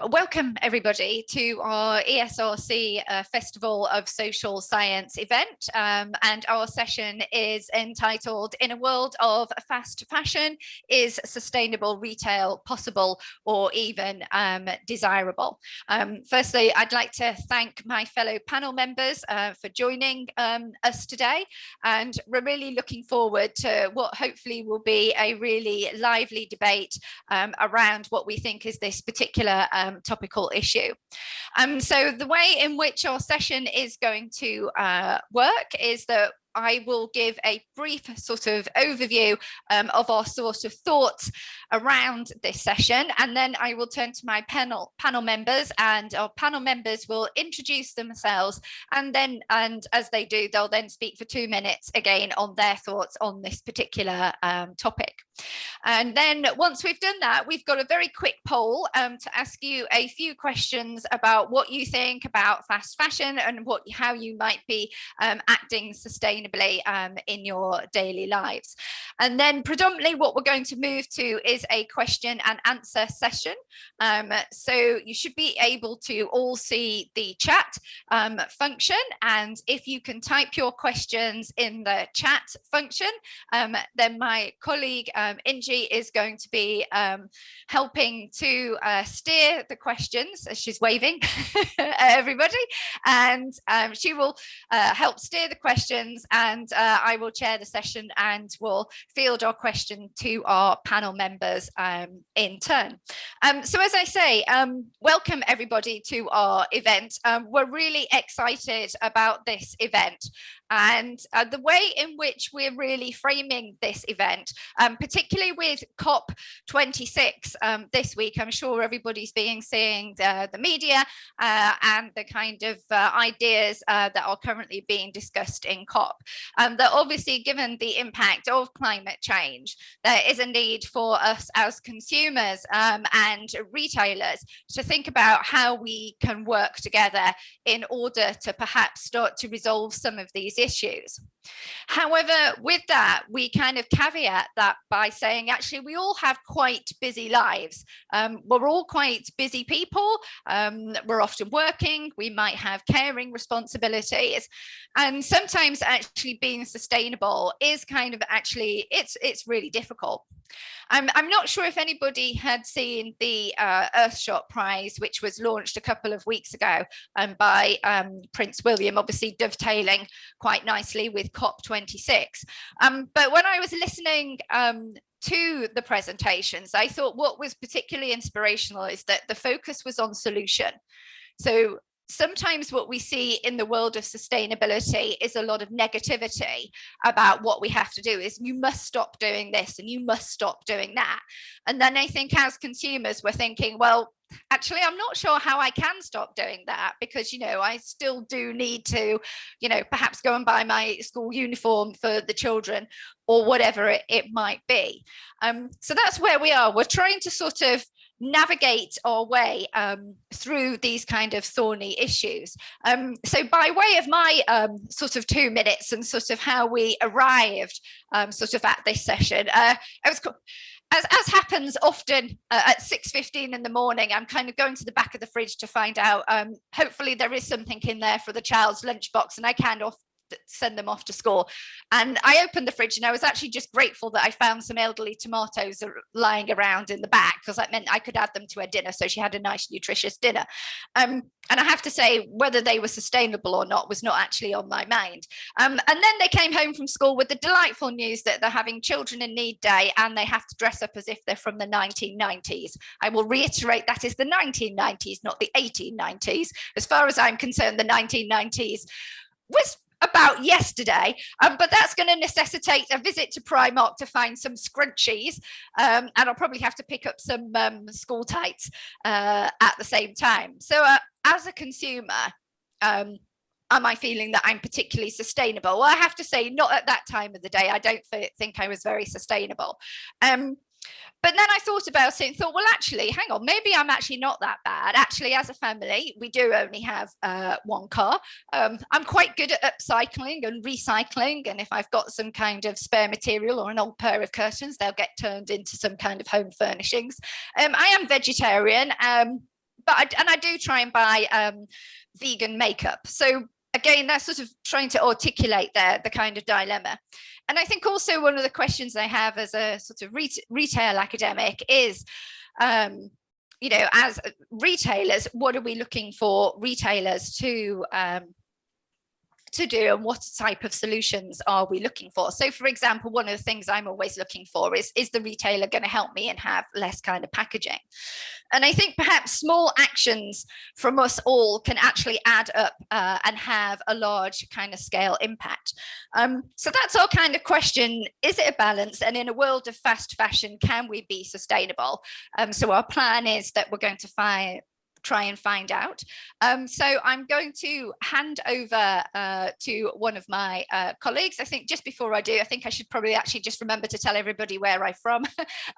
Welcome everybody to our ESRC Festival of Social Science event, and our session is entitled "In a World of Fast Fashion, is Sustainable Retail Possible or Even Desirable?" Firstly, I'd like to thank my fellow panel members for joining us today, and we're really looking forward to what hopefully will be a really lively debate around what we think is this particular topical issue. So the way in which our session is going to work is that I will give a brief sort of overview of our sort of thoughts around this session, and then I will turn to my panel members, and our panel members will introduce themselves, and as they do, they'll then speak for 2 minutes again on their thoughts on this particular topic. And then once we've done that, we've got a very quick poll to ask you a few questions about what you think about fast fashion and how you might be acting sustainably in your daily lives. And then predominantly what we're going to move to is a question and answer session. So you should be able to all see the chat function, and if you can type your questions in the chat function, then my colleague Inji is going to be helping to steer the questions, as she's waving everybody, and she will help steer the questions, and I will chair the session and will field our question to our panel members in turn. So as I say, welcome everybody to our event. We're really excited about this event, and the way in which we're really framing this event, particularly with COP26 this week. I'm sure everybody's been seeing the media and the kind of ideas that are currently being discussed in COP. That obviously, given the impact of climate change, there is a need for us as consumers and retailers to think about how we can work together in order to perhaps start to resolve some of these issues. However, with that, we kind of caveat that by saying, actually, we all have quite busy lives. We're all quite busy people. We're often working. We might have caring responsibilities. And sometimes actually being sustainable is kind of actually, it's really difficult. I'm not sure if anybody had seen the Earthshot Prize, which was launched a couple of weeks ago by Prince William, obviously dovetailing quite nicely with COP26. But when I was listening to the presentations, I thought what was particularly inspirational is that the focus was on solution. So sometimes what we see in the world of sustainability is a lot of negativity about what we have to do. Is you must stop doing this and you must stop doing that. And then I think as consumers, we're thinking, well, actually, I'm not sure how I can stop doing that, because, you know, I still do need to, you know, perhaps go and buy my school uniform for the children or whatever it might be. So that's where we are. We're trying to sort of navigate our way through these kind of thorny issues. So by way of my sort of 2 minutes and sort of how we arrived sort of at this session, as happens often at 6:15 in the morning, I'm kind of going to the back of the fridge to find out, hopefully there is something in there for the child's lunchbox and I can send them off to school. And I opened the fridge and I was actually just grateful that I found some elderly tomatoes lying around in the back, because that meant I could add them to her dinner, so she had a nice nutritious dinner. And I have to say, whether they were sustainable or not was not actually on my mind. And then they came home from school with the delightful news that they're having Children in Need Day and they have to dress up as if they're from the 1990s. I will reiterate, that is the 1990s, not the 1890s. As far as I'm concerned, the 1990s was about yesterday, but that's going to necessitate a visit to Primark to find some scrunchies, and I'll probably have to pick up some school tights at the same time. So as a consumer, am I feeling that I'm particularly sustainable? Well, I have to say, not at that time of the day. I don't think I was very sustainable. But then I thought about it and thought, well, actually, hang on, maybe I'm actually not that bad. Actually, as a family, we do only have one car. I'm quite good at upcycling and recycling. And if I've got some kind of spare material or an old pair of curtains, they'll get turned into some kind of home furnishings. I am vegetarian. I do try and buy vegan makeup. So again, that's sort of trying to articulate the kind of dilemma. And I think also one of the questions I have as a sort of retail academic is, as retailers, what are we looking for retailers to do, and what type of solutions are we looking for? So for example, one of the things I'm always looking for is the retailer going to help me and have less kind of packaging? And I think perhaps small actions from us all can actually add up and have a large kind of scale impact. So that's our kind of question. Is it a balance? And in a world of fast fashion, can we be sustainable? So our plan is that we're going to try and find out. So I'm going to hand over to one of my colleagues. I think just before I do, I think I should probably actually just remember to tell everybody where I'm from.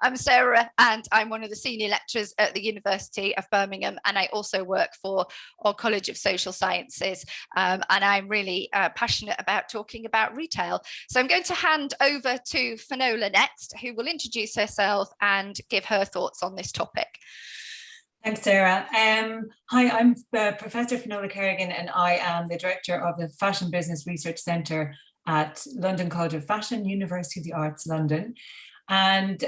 I'm Sarah, and I'm one of the senior lecturers at the University of Birmingham, and I also work for our College of Social Sciences, and I'm really passionate about talking about retail. So I'm going to hand over to Finola next, who will introduce herself and give her thoughts on this topic. Thanks, Sarah. Hi, I'm Professor Finola Kerrigan, and I am the Director of the Fashion Business Research Centre at London College of Fashion, University of the Arts, London. And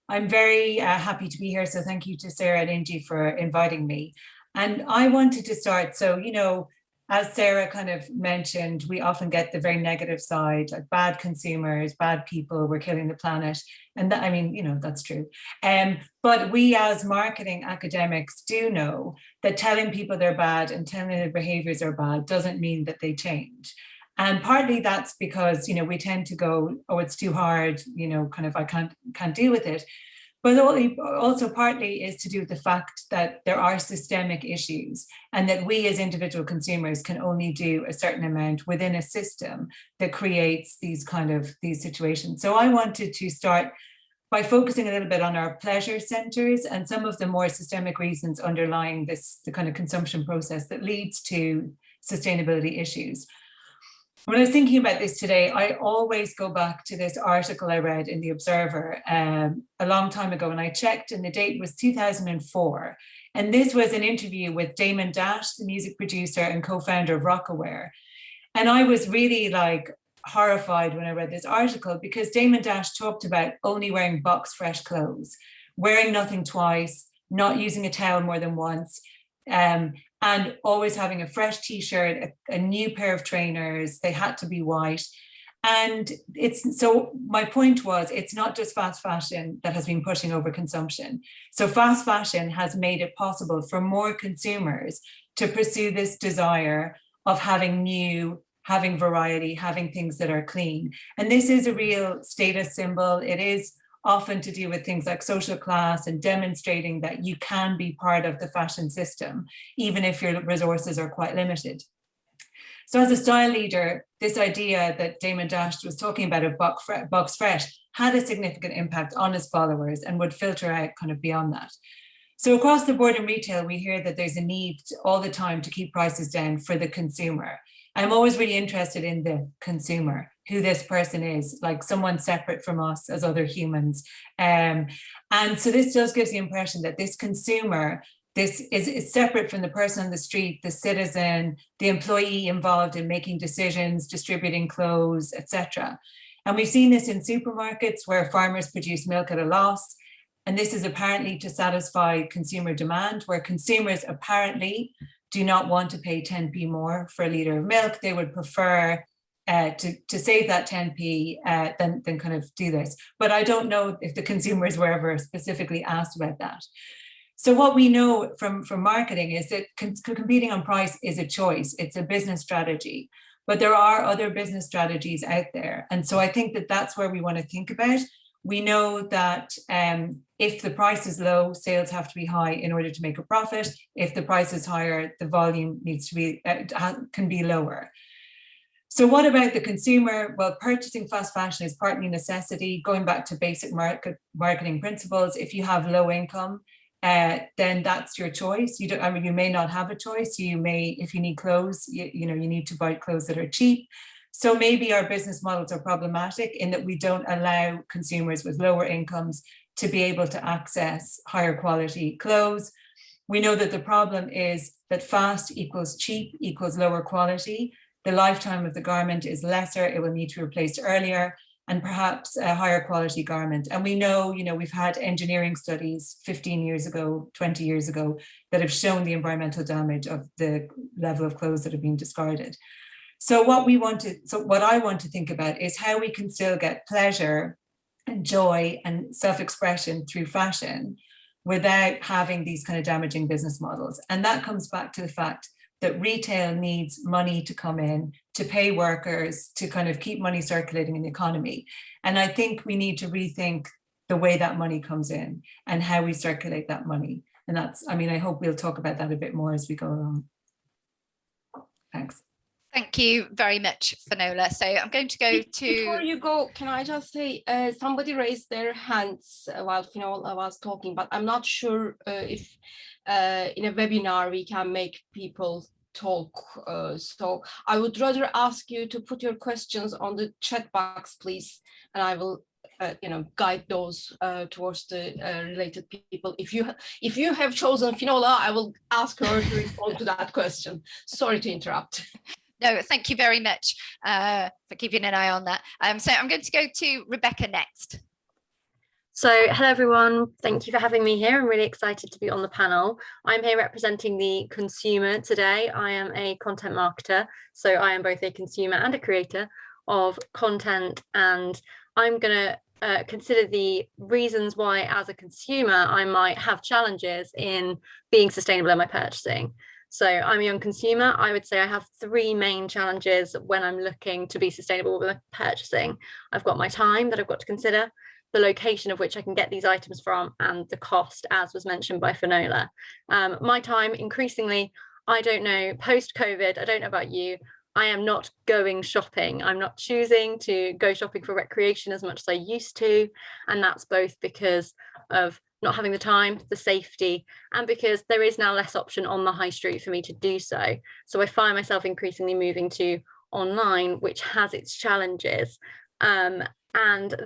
I'm very happy to be here. So thank you to Sarah and Ingy for inviting me. And I wanted to start, so, as Sarah kind of mentioned, we often get the very negative side, like bad consumers, bad people, we're killing the planet. And that, that's true. But we as marketing academics do know that telling people they're bad and telling their behaviors are bad doesn't mean that they change. And partly that's because, we tend to go, oh, it's too hard, I can't deal with it. But also partly is to do with the fact that there are systemic issues, and that we as individual consumers can only do a certain amount within a system that creates these situations. So I wanted to start by focusing a little bit on our pleasure centers and some of the more systemic reasons underlying the kind of consumption process that leads to sustainability issues. When I was thinking about this today, I always go back to this article I read in The Observer a long time ago, and I checked, and the date was 2004. And this was an interview with Damon Dash, the music producer and co-founder of Rockaware. And I was really horrified when I read this article, because Damon Dash talked about only wearing box fresh clothes, wearing nothing twice, not using a towel more than once, and always having a fresh t-shirt, a new pair of trainers. They had to be white. And so my point was, it's not just fast fashion that has been pushing over consumption. So fast fashion has made it possible for more consumers to pursue this desire of having new, having variety, having things that are clean. And this is a real status symbol. It is often to do with things like social class and demonstrating that you can be part of the fashion system, even if your resources are quite limited. So as a style leader, this idea that Damon Dash was talking about of box fresh had a significant impact on his followers and would filter out kind of beyond that. So across the board in retail, we hear that there's a need all the time to keep prices down for the consumer. I'm always really interested in the consumer, who this person is, like someone separate from us as other humans. And so this just gives the impression that this consumer, this is separate from the person on the street, the citizen, the employee involved in making decisions, distributing clothes, etc. And we've seen this in supermarkets where farmers produce milk at a loss. And this is apparently to satisfy consumer demand, where consumers apparently do not want to pay 10p more for a litre of milk. They would prefer to save that 10p than kind of do this. But I don't know if the consumers were ever specifically asked about that. So what we know from marketing is that competing on price is a choice. It's a business strategy. But there are other business strategies out there. And so I think that that's where we want to think about. We know that if the price is low, sales have to be high in order to make a profit. If the price is higher, the volume needs to be can be lower. So what about the consumer? Well, purchasing fast fashion is partly necessity. Going back to basic marketing principles, if you have low income, then that's your choice. You may not have a choice. You may, if you need clothes, you need to buy clothes that are cheap. So maybe our business models are problematic in that we don't allow consumers with lower incomes to be able to access higher quality clothes. We know that the problem is that fast equals cheap equals lower quality. The lifetime of the garment is lesser, it will need to be replaced earlier, and perhaps a higher quality garment. And we know, we've had engineering studies 15 years ago, 20 years ago, that have shown the environmental damage of the level of clothes that have been discarded. So what I want to think about is how we can still get pleasure and joy and self-expression through fashion without having these kind of damaging business models. And that comes back to the fact that retail needs money to come in, to pay workers, to kind of keep money circulating in the economy. And I think we need to rethink the way that money comes in and how we circulate that money. And I hope we'll talk about that a bit more as we go along. Thanks. Thank you very much, Finola. So I'm going to go to... Before you go, can I just say, somebody raised their hands while Finola was talking, but I'm not sure if in a webinar we can make people talk. So I would rather ask you to put your questions on the chat box, please, and I will guide those towards the related people. If you have chosen Finola, I will ask her to respond to that question. Sorry to interrupt. No, thank you very much for keeping an eye on that. So I'm going to go to Rebecca next. So hello everyone, thank you for having me here. I'm really excited to be on the panel. I'm here representing the consumer today. I am a content marketer, so I am both a consumer and a creator of content, and I'm going to consider the reasons why as a consumer I might have challenges in being sustainable in my purchasing. So I'm a young consumer. I would say I have three main challenges when I'm looking to be sustainable with my purchasing. I've got my time that I've got to consider, the location of which I can get these items from, and the cost, as was mentioned by Finola. My time, increasingly, I don't know, post-COVID, I don't know about you, I am not going shopping. I'm not choosing to go shopping for recreation as much as I used to. And that's both because of not having the time, the safety, and because there is now less option on the high street for me to do so. So I find myself increasingly moving to online, which has its challenges. And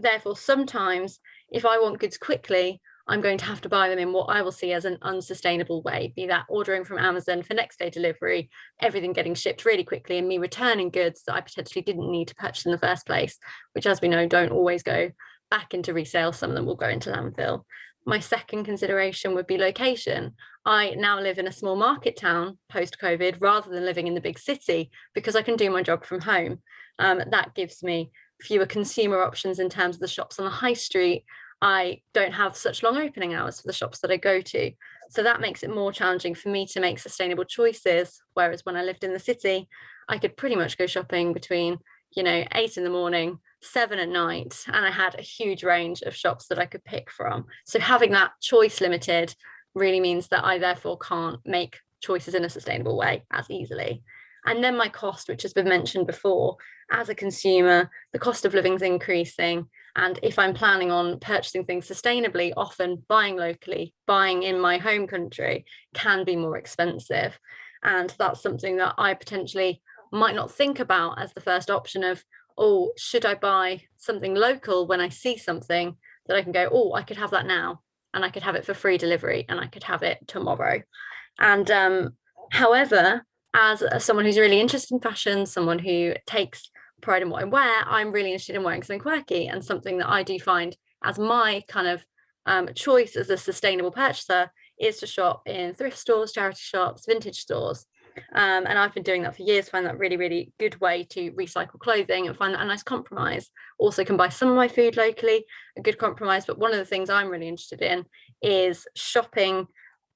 therefore, sometimes if I want goods quickly, I'm going to have to buy them in what I will see as an unsustainable way, be that ordering from Amazon for next day delivery, everything getting shipped really quickly, and me returning goods that I potentially didn't need to purchase in the first place, which, as we know, don't always go back into resale. Some of them will go into landfill. My second consideration would be location. I now live in a small market town post-COVID rather than living in the big city because I can do my job from home. That gives me fewer consumer options in terms of the shops on the high street. I don't have such long opening hours for the shops that I go to. So that makes it more challenging for me to make sustainable choices. Whereas when I lived in the city, I could pretty much go shopping between, 8 in the morning, 7 at night, and I had a huge range of shops that I could pick from. So having that choice limited really means that I therefore can't make choices in a sustainable way as easily. And then my cost, which has been mentioned before, as a consumer, the cost of living is increasing. And if I'm planning on purchasing things sustainably, often buying locally, buying in my home country can be more expensive. And that's something that I potentially might not think about as the first option of, oh, should I buy something local when I see something that I can go, oh, I could have that now, and I could have it for free delivery, and I could have it tomorrow. And however, as someone who's really interested in fashion, someone who takes pride in what I wear, I'm really interested in wearing something quirky, and something that I do find as my kind of choice as a sustainable purchaser is to shop in thrift stores, charity shops, vintage stores. And I've been doing that for years, find that really, really good way to recycle clothing and find that a nice compromise. Also can buy some of my food locally, a good compromise. But one of the things I'm really interested in is shopping,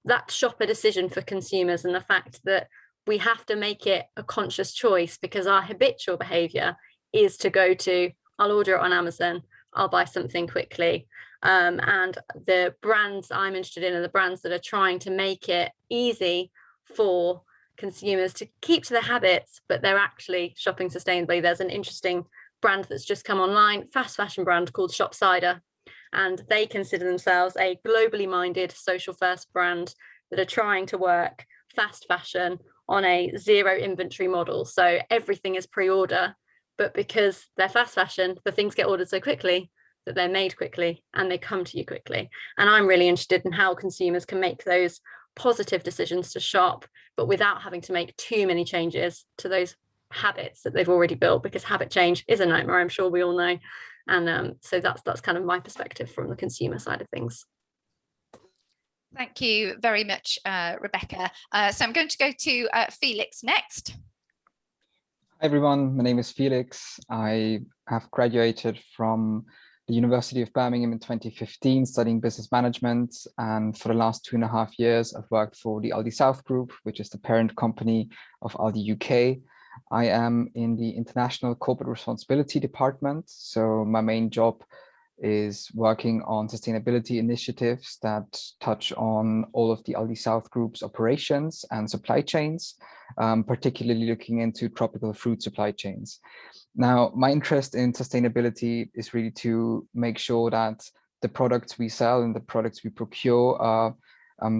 that shopper decision for consumers, and the fact that we have to make it a conscious choice, because our habitual behavior is to go to, I'll order it on Amazon, I'll buy something quickly. And the brands I'm interested in are the brands that are trying to make it easy for consumers to keep to their habits, but they're actually shopping sustainably. There's an interesting brand that's just come online, fast fashion brand called Shop Cider, and they consider themselves a globally minded social first brand that are trying to work fast fashion on a zero inventory model. So everything is pre-order, but because they're fast fashion, the things get ordered so quickly that they're made quickly and they come to you quickly. And I'm really interested in how consumers can make those positive decisions to shop, but without having to make too many changes to those habits that they've already built, because habit change is a nightmare, I'm sure we all know. And so that's kind of my perspective from the consumer side of things. Thank you very much, Rebecca. So I'm going to go to Felix next. Hi everyone, my name is Felix. I have graduated from the University of Birmingham in 2015, studying business management. And for the last 2.5 years, I've worked for the Aldi South Group, which is the parent company of Aldi UK. I am in the International Corporate Responsibility Department. So my main job is working on sustainability initiatives that touch on all of the Aldi South Group's operations and supply chains, particularly looking into tropical fruit supply chains. Now, my interest in sustainability is really to make sure that the products we sell and the products we procure are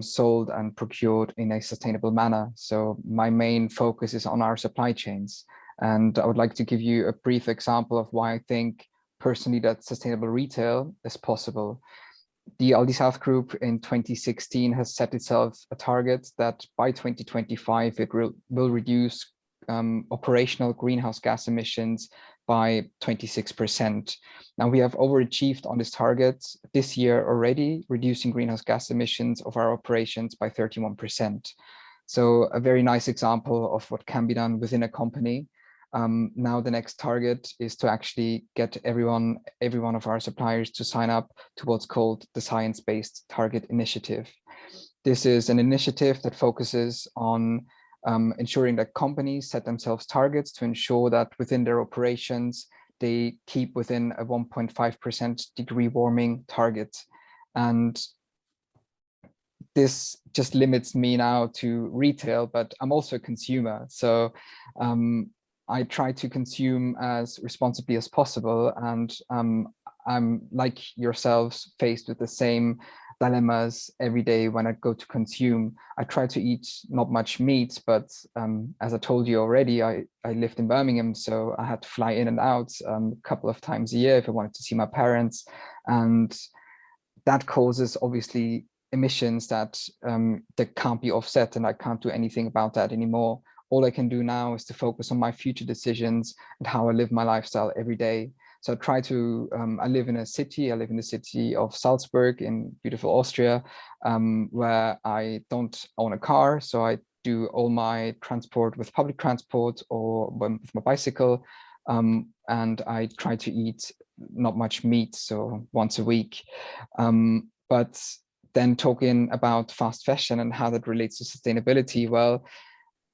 sold and procured in a sustainable manner. So my main focus is on our supply chains. And I would like to give you a brief example of why I think personally that sustainable retail is possible. The Aldi South Group in 2016 has set itself a target that by 2025 it will reduce operational greenhouse gas emissions by 26%. Now we have overachieved on this target this year already, reducing greenhouse gas emissions of our operations by 31%. So a very nice example of what can be done within a company. Now the next target is to actually get every one of our suppliers to sign up to what's called the Science Based Target Initiative. This is an initiative that focuses on ensuring that companies set themselves targets to ensure that within their operations, they keep within a 1.5% degree warming target. And this just limits me now to retail, but I'm also a consumer. So I try to consume as responsibly as possible. And I'm like yourselves faced with the same dilemmas every day when I go to consume. I try to eat not much meat, but as I told you already, I lived in Birmingham, so I had to fly in and out a couple of times a year if I wanted to see my parents. And that causes obviously emissions that can't be offset, and I can't do anything about that anymore. All I can do now is to focus on my future decisions and how I live my lifestyle every day. So I try to, I live in the city of Salzburg in beautiful Austria, where I don't own a car. So I do all my transport with public transport or with my bicycle. And I try to eat not much meat, so once a week. But then talking about fast fashion and how that relates to sustainability, well,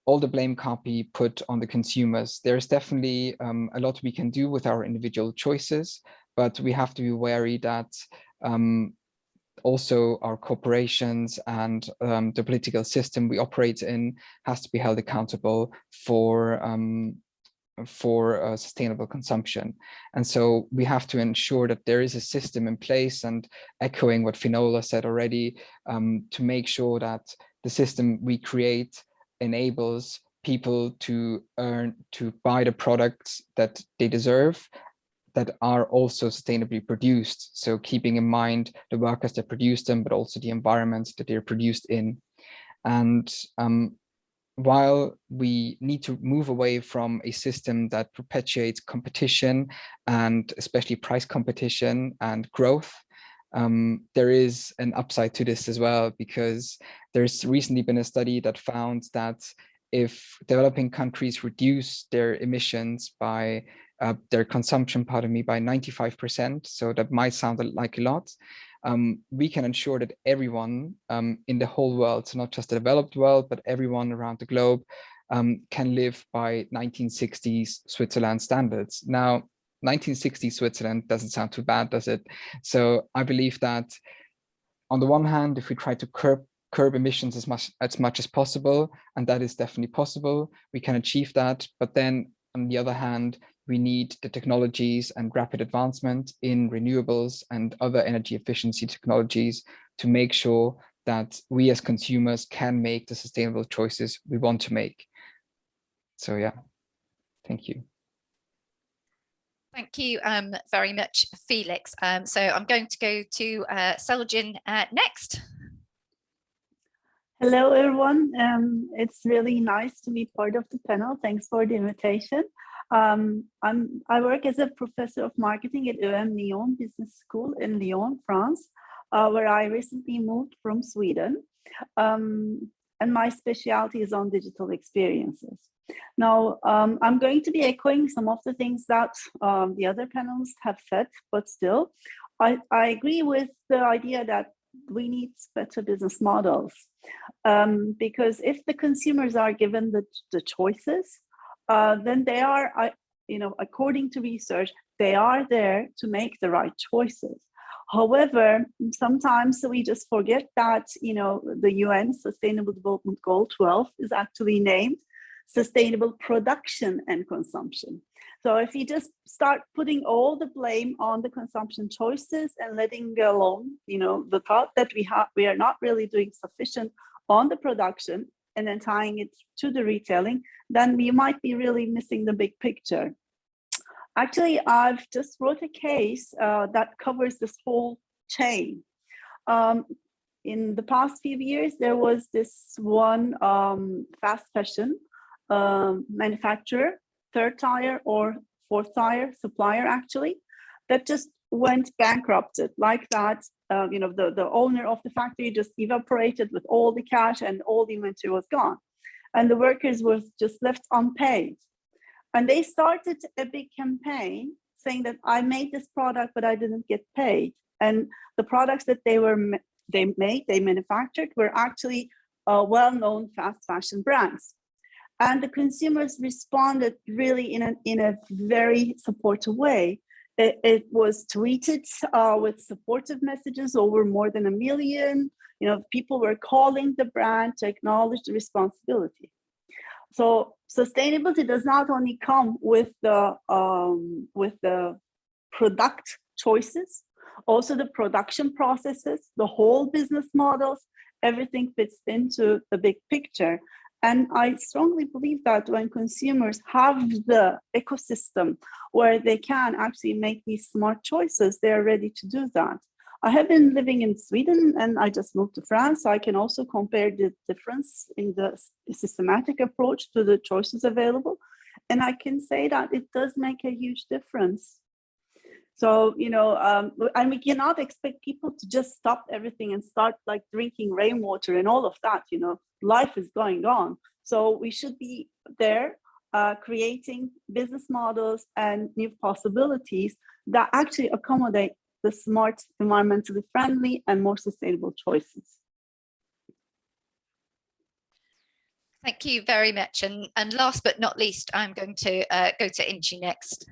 all the blame can't be put on the consumers. There's definitely a lot we can do with our individual choices, but we have to be wary that also our corporations and the political system we operate in has to be held accountable for sustainable consumption. And so we have to ensure that there is a system in place, and echoing what Finola said already, to make sure that the system we create enables people to buy the products that they deserve, that are also sustainably produced. So keeping in mind the workers that produce them, but also the environment that they're produced in. And while we need to move away from a system that perpetuates competition, and especially price competition and growth, there is an upside to this as well, because there's recently been a study that found that if developing countries reduce their emissions by their consumption, by 95%, so that might sound like a lot, we can ensure that everyone in the whole world, so not just the developed world, but everyone around the globe can live by 1960s Switzerland standards. Now, 1960s Switzerland doesn't sound too bad, does it? So I believe that on the one hand, if we try to curb emissions as much as possible, and that is definitely possible, we can achieve that. But then on the other hand, we need the technologies and rapid advancement in renewables and other energy efficiency technologies to make sure that we as consumers can make the sustainable choices we want to make. So yeah, thank you. Thank you very much, Felix. So I'm going to go to Seljan next. Hello, everyone. It's really nice to be part of the panel. Thanks for the invitation. I work as a professor of marketing at EM Lyon Business School in Lyon, France, where I recently moved from Sweden. And my specialty is on digital experiences. Now, I'm going to be echoing some of the things that the other panelists have said, but still, I agree with the idea that we need better business models, because if the consumers are given the choices, then they are, according to research, they are there to make the right choices. However, sometimes we just forget that, the UN Sustainable Development Goal 12 is actually named Sustainable Production and Consumption. So if you just start putting all the blame on the consumption choices and letting alone, the thought that we are not really doing sufficient on the production and then tying it to the retailing, then we might be really missing the big picture. Actually, I've just wrote a case that covers this whole chain. In the past few years, there was this one fast fashion manufacturer, third tier or fourth tier supplier actually, that just went bankrupted like that. The owner of the factory just evaporated with all the cash and all the inventory was gone. And the workers were just left unpaid. And they started a big campaign saying that I made this product, but I didn't get paid. And the products that they manufactured were actually well-known fast fashion brands. And the consumers responded really in a very supportive way. It was tweeted with supportive messages, over more than 1 million. People were calling the brand to acknowledge the responsibility. So sustainability does not only come with the product choices, also the production processes, the whole business models, everything fits into the big picture. And I strongly believe that when consumers have the ecosystem where they can actually make these smart choices, they're ready to do that. I have been living in Sweden and I just moved to France, so I can also compare the difference in the systematic approach to the choices available. And I can say that it does make a huge difference. So, and we cannot expect people to just stop everything and start like drinking rainwater and all of that, life is going on. So we should be there creating business models and new possibilities that actually accommodate the smart, environmentally friendly and more sustainable choices. Thank you very much. And last but not least, I'm going to go to Inci next.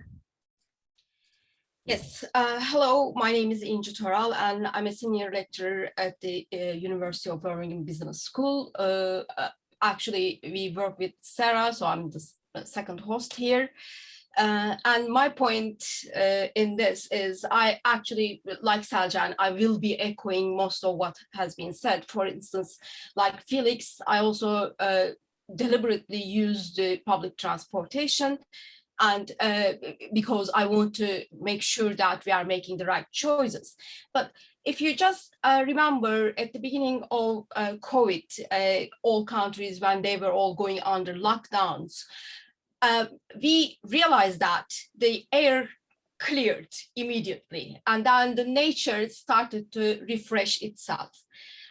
Yes, hello, my name is Inci Toral and I'm a senior lecturer at the University of Birmingham Business School. Actually, we work with Sarah, so I'm the second host here. And my point in this is I actually, like Selcan, I will be echoing most of what has been said. For instance, like Felix, I also deliberately used public transportation, and because I want to make sure that we are making the right choices. But if you just remember at the beginning of COVID, all countries, when they were all going under lockdowns, we realized that the air cleared immediately, and then the nature started to refresh itself.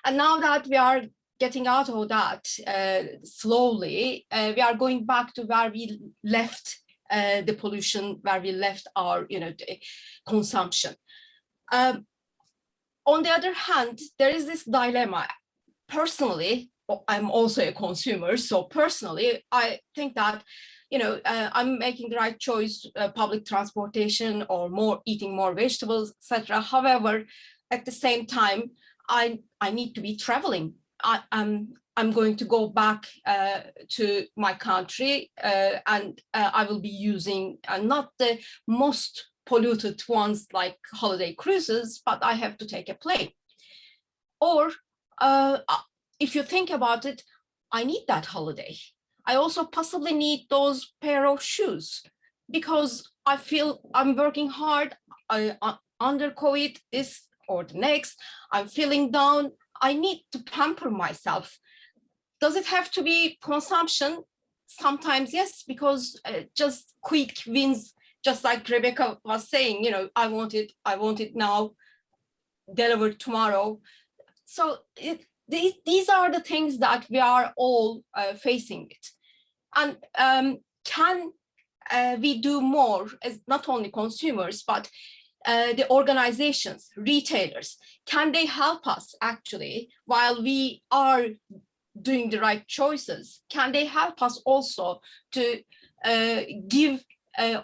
And now that we are getting out of that slowly, we are going back to where we left the pollution, where we left our consumption. On the other hand, there is this dilemma. Personally, I'm also a consumer, so personally, I think that I'm making the right choice, public transportation or eating more vegetables, etc. However, at the same time, I need to be traveling. I'm going to go back to my country and I will be using not the most polluted ones like holiday cruises, but I have to take a plane. Or if you think about it, I need that holiday. I also possibly need those pair of shoes because I feel I'm working hard under COVID, this or the next, I'm feeling down. I need to pamper myself. Does it have to be consumption? Sometimes yes, because just quick wins, just like Rebecca was saying, I want it now, delivered tomorrow. So these are the things that we are all facing it. And can we do more as not only consumers, but the organizations, retailers, can they help us actually while we are doing the right choices? Can they help us also to give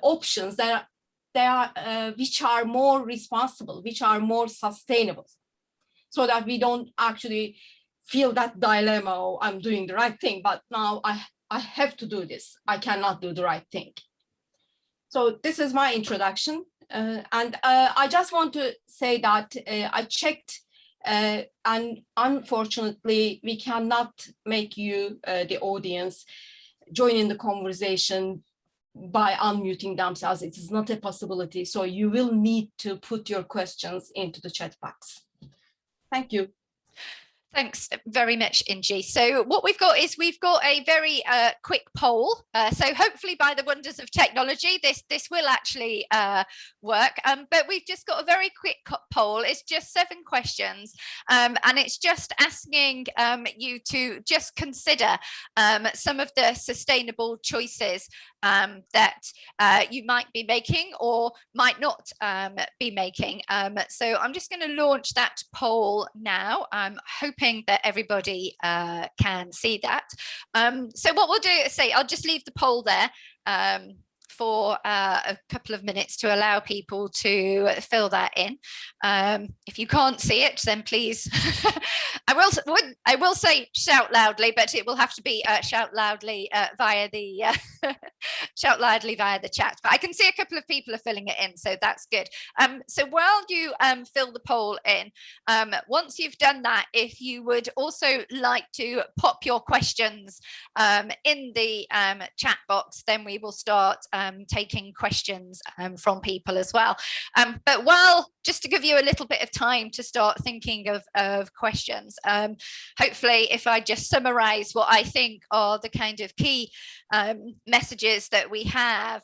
options which are more responsible, which are more sustainable, so that we don't actually feel that dilemma, oh, I'm doing the right thing, but now I have to do this. I cannot do the right thing. So this is my introduction. And I just want to say that I checked, and unfortunately, we cannot make you, the audience, join in the conversation by unmuting themselves. It is not a possibility. So you will need to put your questions into the chat box. Thank you. Thanks very much, Inji. So what we've got is we've got a very quick poll. So hopefully by the wonders of technology, this will actually work. But we've just got a very quick poll. It's just 7 questions. And it's just asking you to just consider some of the sustainable choices that you might be making or might not be making. So I'm just going to launch that poll now. I'm hoping that everybody can see that. So what we'll do is I'll just leave the poll there for a couple of minutes to allow people to fill that in. If you can't see it, then please, I will say shout loudly, but it will have to be shout loudly via the shout loudly via the chat. But I can see a couple of people are filling it in, so that's good. So while you fill the poll in, once you've done that, if you would also like to pop your questions in the chat box, then we will start taking questions from people as well. But just to give you a little bit of time to start thinking of questions, hopefully if I just summarize what I think are the kind of key messages that we have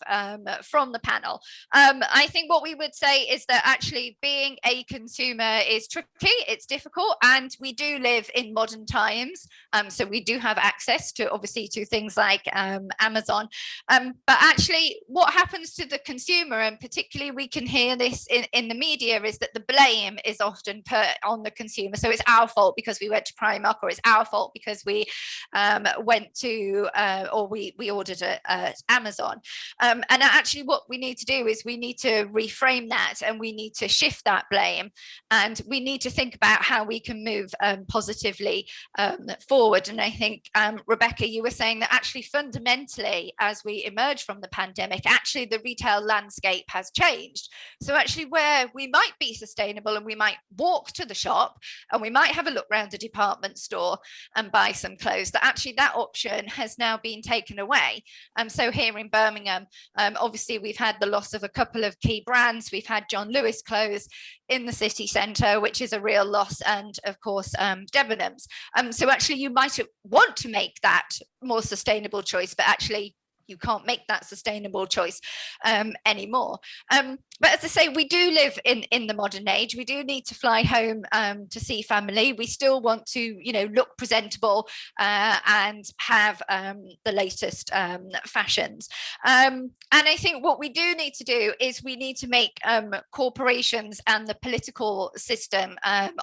from the panel, I think what we would say is that actually being a consumer is tricky, it's difficult, and we do live in modern times, so we do have access to obviously to things like Amazon, but actually what happens to the consumer, and particularly we can hear this in the media, is that the blame is often put on the consumer. So it's our fault because we went to Primark, or it's our fault because we went to or we ordered at Amazon. And actually what we need to do is we need to reframe that, and we need to shift that blame, and we need to think about how we can move positively forward. And I think Rebecca, you were saying that actually fundamentally as we emerge from the pandemic, actually the retail landscape has changed. So actually where we might be sustainable and we might walk to the shop and we might have a look around a department store and buy some clothes, that actually that option has now been taken away. So here in Birmingham, obviously we've had the loss of a couple of key brands. We've had John Lewis clothes in the city centre, which is a real loss, and of course Debenhams. So actually you might want to make that more sustainable choice, but actually you can't make that sustainable choice anymore. But as I say, we do live in the modern age. We do need to fly home to see family. We still want to, look presentable and have the latest fashions. And I think what we do need to do is we need to make corporations and the political system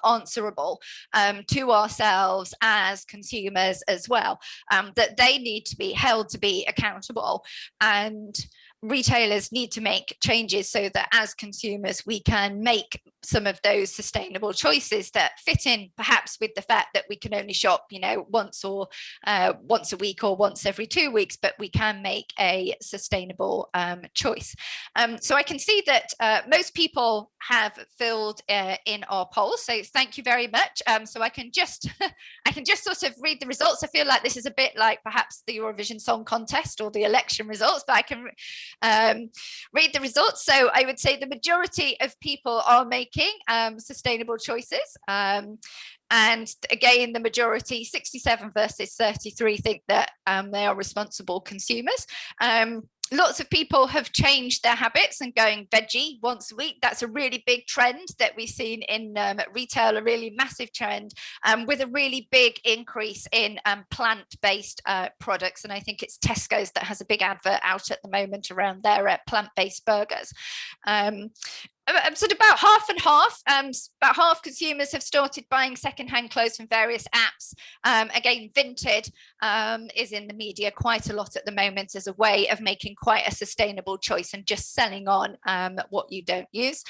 answerable to ourselves as consumers as well, that they need to be held to be accountable, and retailers need to make changes so that as consumers we can make some of those sustainable choices that fit in perhaps with the fact that we can only shop once a week or once every 2 weeks, but we can make a sustainable choice. So I can see that most people have filled in our poll, so thank you very much. So I can just sort of read the results. I feel like this is a bit like perhaps the Eurovision Song Contest or the election results, but read the results. So I would say the majority of people are making sustainable choices. And again, the majority, 67 versus 33, think that they are responsible consumers. Lots of people have changed their habits and going veggie once a week. That's a really big trend that we've seen in retail, a really massive trend, with a really big increase in plant-based products. And I think it's Tesco's that has a big advert out at the moment around their plant-based burgers. So about half and half, about half consumers have started buying secondhand clothes from various apps. Again, Vinted is in the media quite a lot at the moment as a way of making quite a sustainable choice and just selling on what you don't use.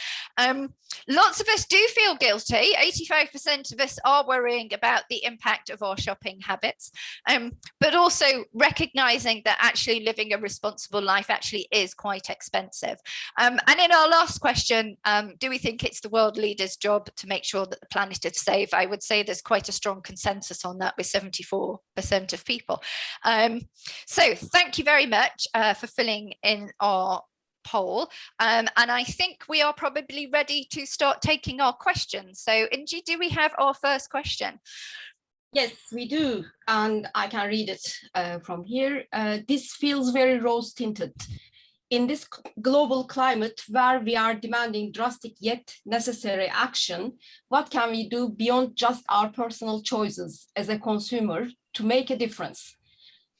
Lots of us do feel guilty. 85% of us are worrying about the impact of our shopping habits, but also recognizing that actually living a responsible life actually is quite expensive. And in our last question, do we think it's the world leaders' job to make sure that the planet is safe? I would say there's quite a strong consensus on that with 74% of people. So thank you very much for filling in our poll. And I think we are probably ready to start taking our questions. So Inji, do we have our first question? Yes, we do. And I can read it from here. This feels very rose-tinted. In this global climate where we are demanding drastic yet necessary action, what can we do beyond just our personal choices as a consumer to make a difference?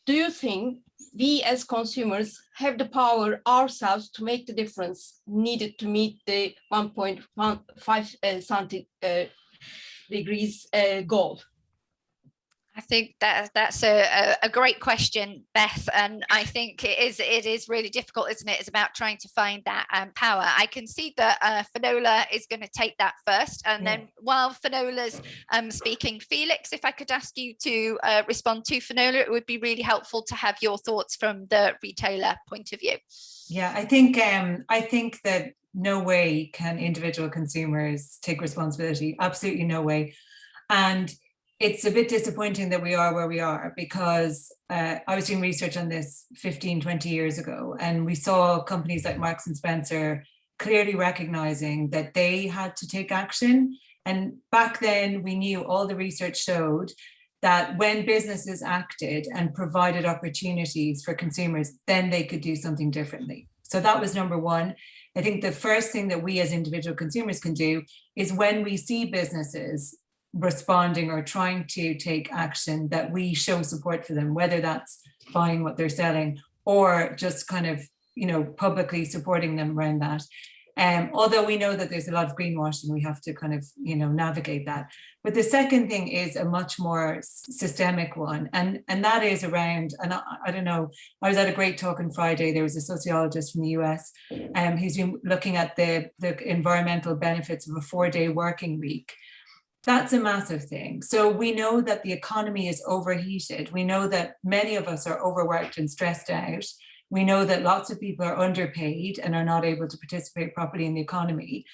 Do you think we as consumers have the power ourselves to make the difference needed to meet the 1.15 degrees goal? I think that's a great question, Beth, and I think it is really difficult, isn't it? It's about trying to find that power. I can see that Finola is going to take that first, and then while Finola's speaking, Felix, if I could ask you to respond to Finola, it would be really helpful to have your thoughts from the retailer point of view. Yeah, I think that no way can individual consumers take responsibility. Absolutely no way, and it's a bit disappointing that we are where we are, because I was doing research on this 15, 20 years ago, and we saw companies like Marks and Spencer clearly recognizing that they had to take action. And back then we knew, all the research showed that when businesses acted and provided opportunities for consumers, then they could do something differently. So that was number one. I think the first thing that we as individual consumers can do is, when we see businesses responding or trying to take action, that we show support for them, whether that's buying what they're selling or just kind of, publicly supporting them around that. Although we know that there's a lot of greenwashing, we have to kind of, navigate that. But the second thing is a much more systemic one. And that is around, and I don't know, I was at a great talk on Friday. There was a sociologist from the US who's been looking at the environmental benefits of a 4-day working week. That's a massive thing. So we know that the economy is overheated. We know that many of us are overworked and stressed out. We know that lots of people are underpaid and are not able to participate properly in the economy.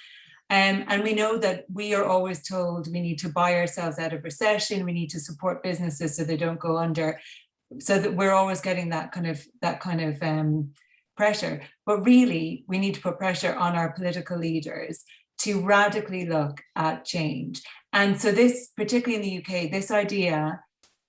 And we know that we are always told we need to buy ourselves out of recession. We need to support businesses so they don't go under. So that we're always getting that kind of pressure. But really, we need to put pressure on our political leaders to radically look at change. And so this, particularly in the UK, this idea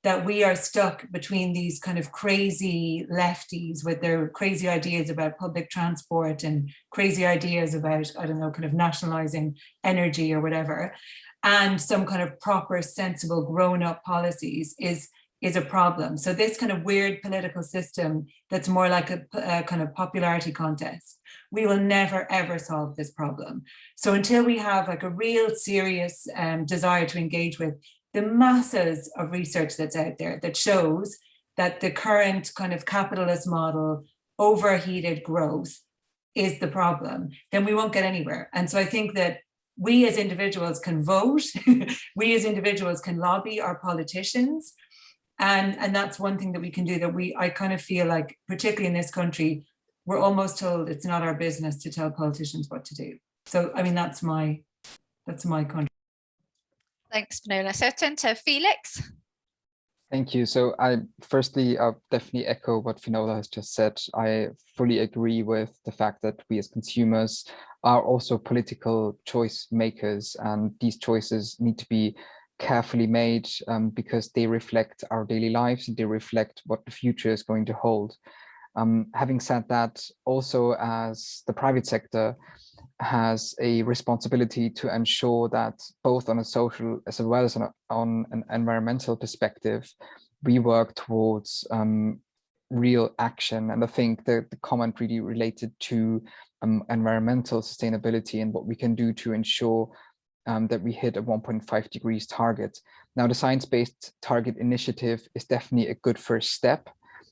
that we are stuck between these kind of crazy lefties with their crazy ideas about public transport and crazy ideas about, I don't know, kind of nationalizing energy or whatever, and some kind of proper, sensible, grown-up policies is a problem. So this kind of weird political system that's more like a kind of popularity contest, we will never, ever solve this problem. So until we have like a real serious desire to engage with the masses of research that's out there that shows that the current kind of capitalist model, overheated growth, is the problem, then we won't get anywhere. And so I think that we as individuals can vote, we as individuals can lobby our politicians, and that's one thing that we can do, that I kind of feel like, particularly in this country, we're almost told it's not our business to tell politicians what to do. So, I mean, that's my country. Thanks, Finola. So I turn to Felix. Thank you. So firstly, I'll definitely echo what Finola has just said. I fully agree with the fact that we as consumers are also political choice makers, and these choices need to be carefully made because they reflect our daily lives and they reflect what the future is going to hold. Having said that, also as the private sector has a responsibility to ensure that both on a social as well as on an environmental perspective, we work towards real action. And I think the comment really related to environmental sustainability and what we can do to ensure that we hit a 1.5 degrees target. Now, the Science-Based Target Initiative is definitely a good first step,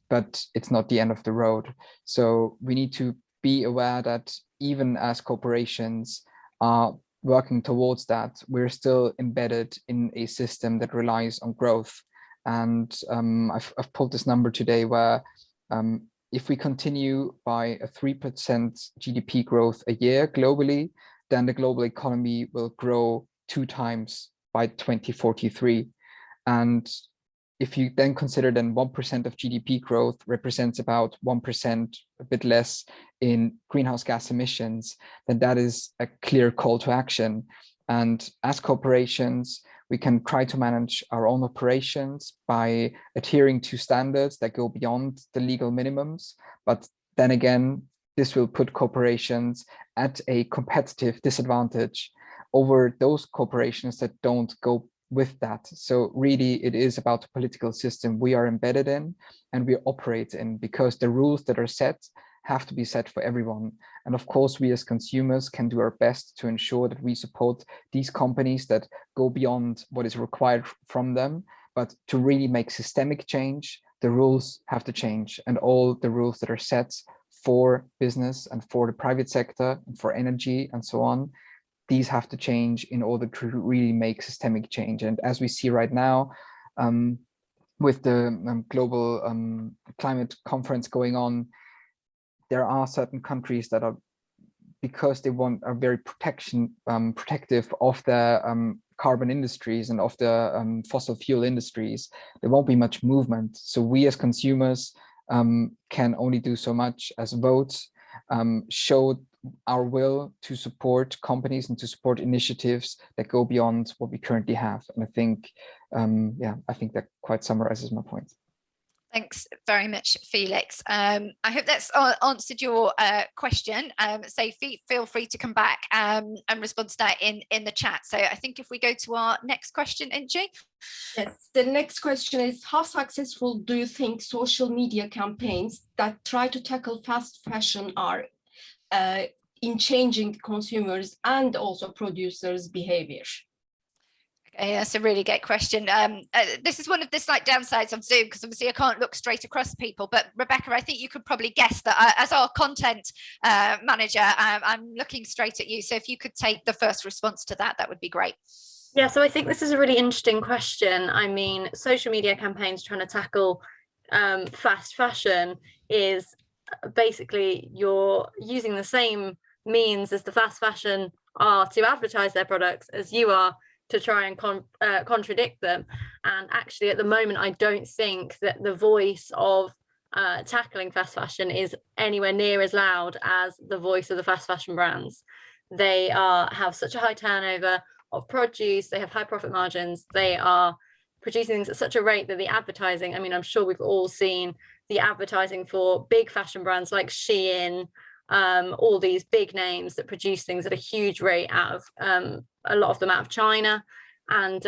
but it's not the end of the road. So we need to be aware that even as corporations are working towards that, we're still embedded in a system that relies on growth. And I've pulled this number today where if we continue by a 3% GDP growth a year globally, then the global economy will grow 2 times by 2043. And if you then consider then 1% of GDP growth represents about 1%, a bit less, in greenhouse gas emissions, then that is a clear call to action. And as corporations, we can try to manage our own operations by adhering to standards that go beyond the legal minimums. But then again, this will put corporations at a competitive disadvantage over those corporations that don't go with that. So really, it is about the political system we are embedded in and we operate in, because the rules that are set have to be set for everyone. And of course, we as consumers can do our best to ensure that we support these companies that go beyond what is required from them. But to really make systemic change, the rules have to change, and all the rules that are set for business and for the private sector and for energy and so on, these have to change in order to really make systemic change. And as we see right now, with the global climate conference going on, there are certain countries that are, because they are very protective of their carbon industries and of the fossil fuel industries, there won't be much movement. So we as consumers can only do so much as vote, show our will to support companies and to support initiatives that go beyond what we currently have. And I think, I think that quite summarizes my point. Thanks very much, Felix. I hope that's answered your question. So feel free to come back and respond to that in the chat. So I think if we go to our next question, Inji. Yes, the next question is, how successful do you think social media campaigns that try to tackle fast fashion are in changing consumers and also producers' behavior? Okay, that's a really great question. This is one of the slight downsides of Zoom, because obviously I can't look straight across people. But Rebecca, I think you could probably guess that as our content manager, I'm looking straight at you. So if you could take the first response to that, that would be great. Yeah, so I think this is a really interesting question. I mean, social media campaigns trying to tackle fast fashion is basically you're using the same means as the fast fashion are to advertise their products as you are to try and contradict them. And actually, at the moment, I don't think that the voice of tackling fast fashion is anywhere near as loud as the voice of the fast fashion brands. They have such a high turnover of produce, they have high profit margins, they are producing things at such a rate that the advertising, I mean, I'm sure we've all seen the advertising for big fashion brands like Shein, all these big names that produce things at a huge rate out of a lot of them out of China. And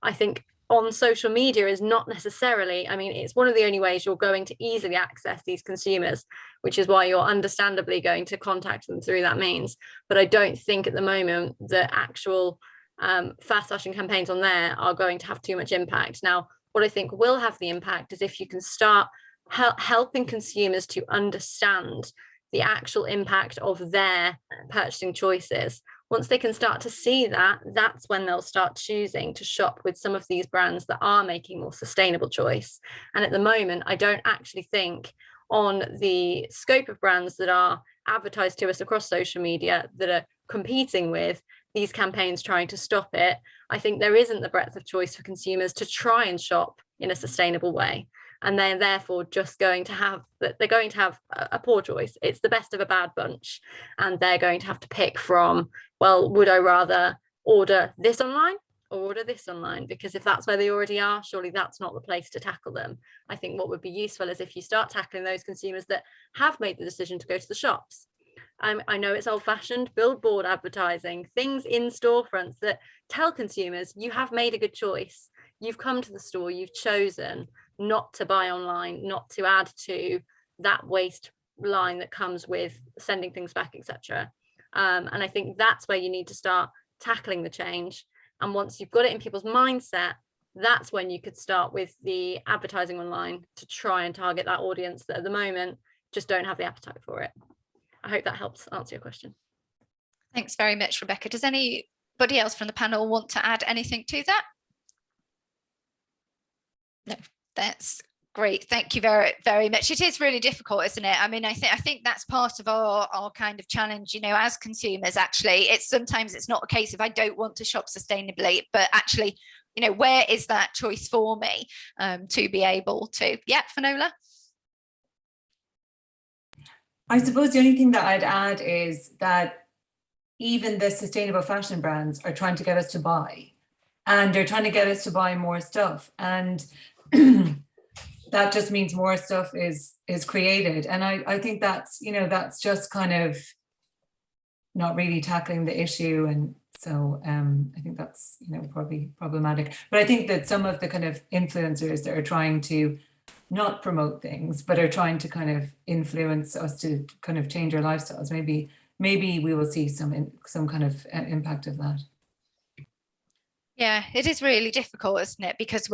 I think on social media is not necessarily, I mean, it's one of the only ways you're going to easily access these consumers, which is why you're understandably going to contact them through that means. But I don't think at the moment the actual fast fashion campaigns on there are going to have too much impact. Now, what I think will have the impact is if you can start helping consumers to understand the actual impact of their purchasing choices. Once they can start to see that, that's when they'll start choosing to shop with some of these brands that are making more sustainable choice. And at the moment, I don't actually think on the scope of brands that are advertised to us across social media that are competing with these campaigns trying to stop it. I think there isn't the breadth of choice for consumers to try and shop in a sustainable way. And they're therefore just going to have a poor choice. It's the best of a bad bunch. And they're going to have to pick from, well, would I rather order this online or order this online? Because if that's where they already are, surely that's not the place to tackle them. I think what would be useful is if you start tackling those consumers that have made the decision to go to the shops. I know it's old-fashioned, billboard advertising, things in storefronts that tell consumers you have made a good choice. You've come to the store, you've chosen not to buy online, not to add to that waste line that comes with sending things back, etc. And I think that's where you need to start tackling the change. And once you've got it in people's mindset, that's when you could start with the advertising online to try and target that audience that at the moment just don't have the appetite for it. I hope that helps answer your question. Thanks very much, Rebecca. Does anybody else from the panel want to add anything to that? No, that's great. Thank you very, very much. It is really difficult, isn't it? I mean, I think that's part of our kind of challenge, you know, as consumers. Actually, sometimes it's not a case of I don't want to shop sustainably, but actually, you know, where is that choice for me to be able to? Yeah, Finola? I suppose the only thing that I'd add is that even the sustainable fashion brands are trying to get us to buy, and they're trying to get us to buy more stuff. And that just means more stuff is created. And I think that's, you know, that's just kind of not really tackling the issue. And so I think that's, you know, probably problematic. But I think that some of the kind of influencers that are trying to not promote things, but are trying to kind of influence us to kind of change our lifestyles, maybe we will see some kind of impact of that. Yeah, it is really difficult, isn't it? Because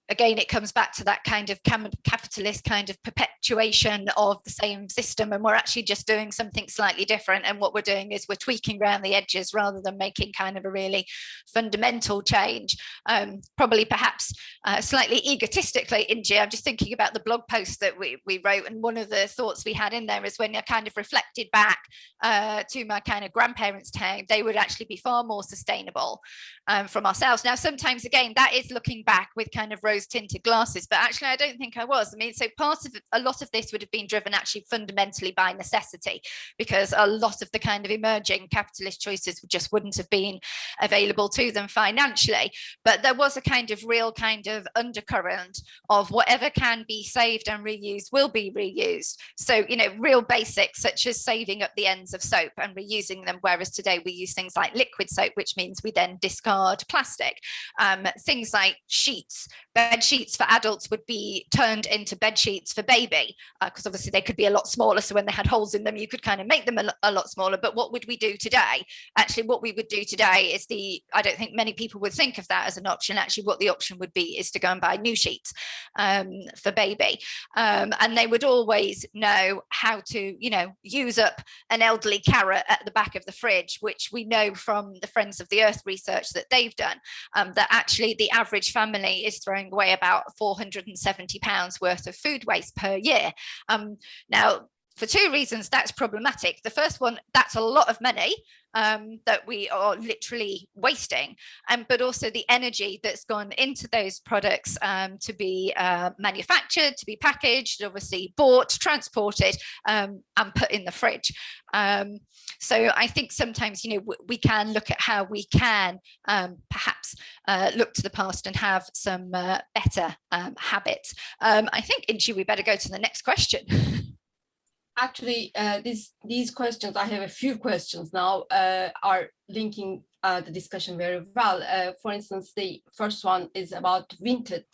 again, it comes back to that kind of capitalist kind of perpetuation of the same system, and we're actually just doing something slightly different. And what we're doing is we're tweaking around the edges rather than making kind of a really fundamental change. Probably perhaps slightly egotistically, Inji, I'm just thinking about the blog post that we wrote, and one of the thoughts we had in there is when I kind of reflected back to my kind of grandparents' time, they would actually be far more sustainable from ourselves. Now, sometimes, again, that is looking back with kind of rose-tinted glasses, but actually I don't think I was. I mean, so a lot of this would have been driven actually fundamentally by necessity, because a lot of the kind of emerging capitalist choices just wouldn't have been available to them financially. But there was a kind of real kind of undercurrent of whatever can be saved and reused will be reused. So, you know, real basics such as saving up the ends of soap and reusing them, whereas today we use things like liquid soap, which means we then discard plastic. Things like sheets, bed sheets for adults would be turned into bed sheets for baby, because obviously they could be a lot smaller, so when they had holes in them you could kind of make them a lot smaller. But what would we do today? Actually, what we would do today is I don't think many people would think of that as an option. Actually, what the option would be is to go and buy new sheets for baby, and they would always know how to, you know, use up an elderly carrot at the back of the fridge, which we know from the Friends of the Earth research that they've done, that actually the average family is throwing away about £470 worth of food waste per year. Now, for two reasons, that's problematic. The first one, that's a lot of money that we are literally wasting, but also the energy that's gone into those products to be manufactured, to be packaged, obviously bought, transported, and put in the fridge. So I think sometimes, you know, we can look at how we can perhaps look to the past and have some better habits. I think, Inchi, we better go to the next question. Actually, these questions, I have a few questions now, are linking the discussion very well. For instance, the first one is about Vinted.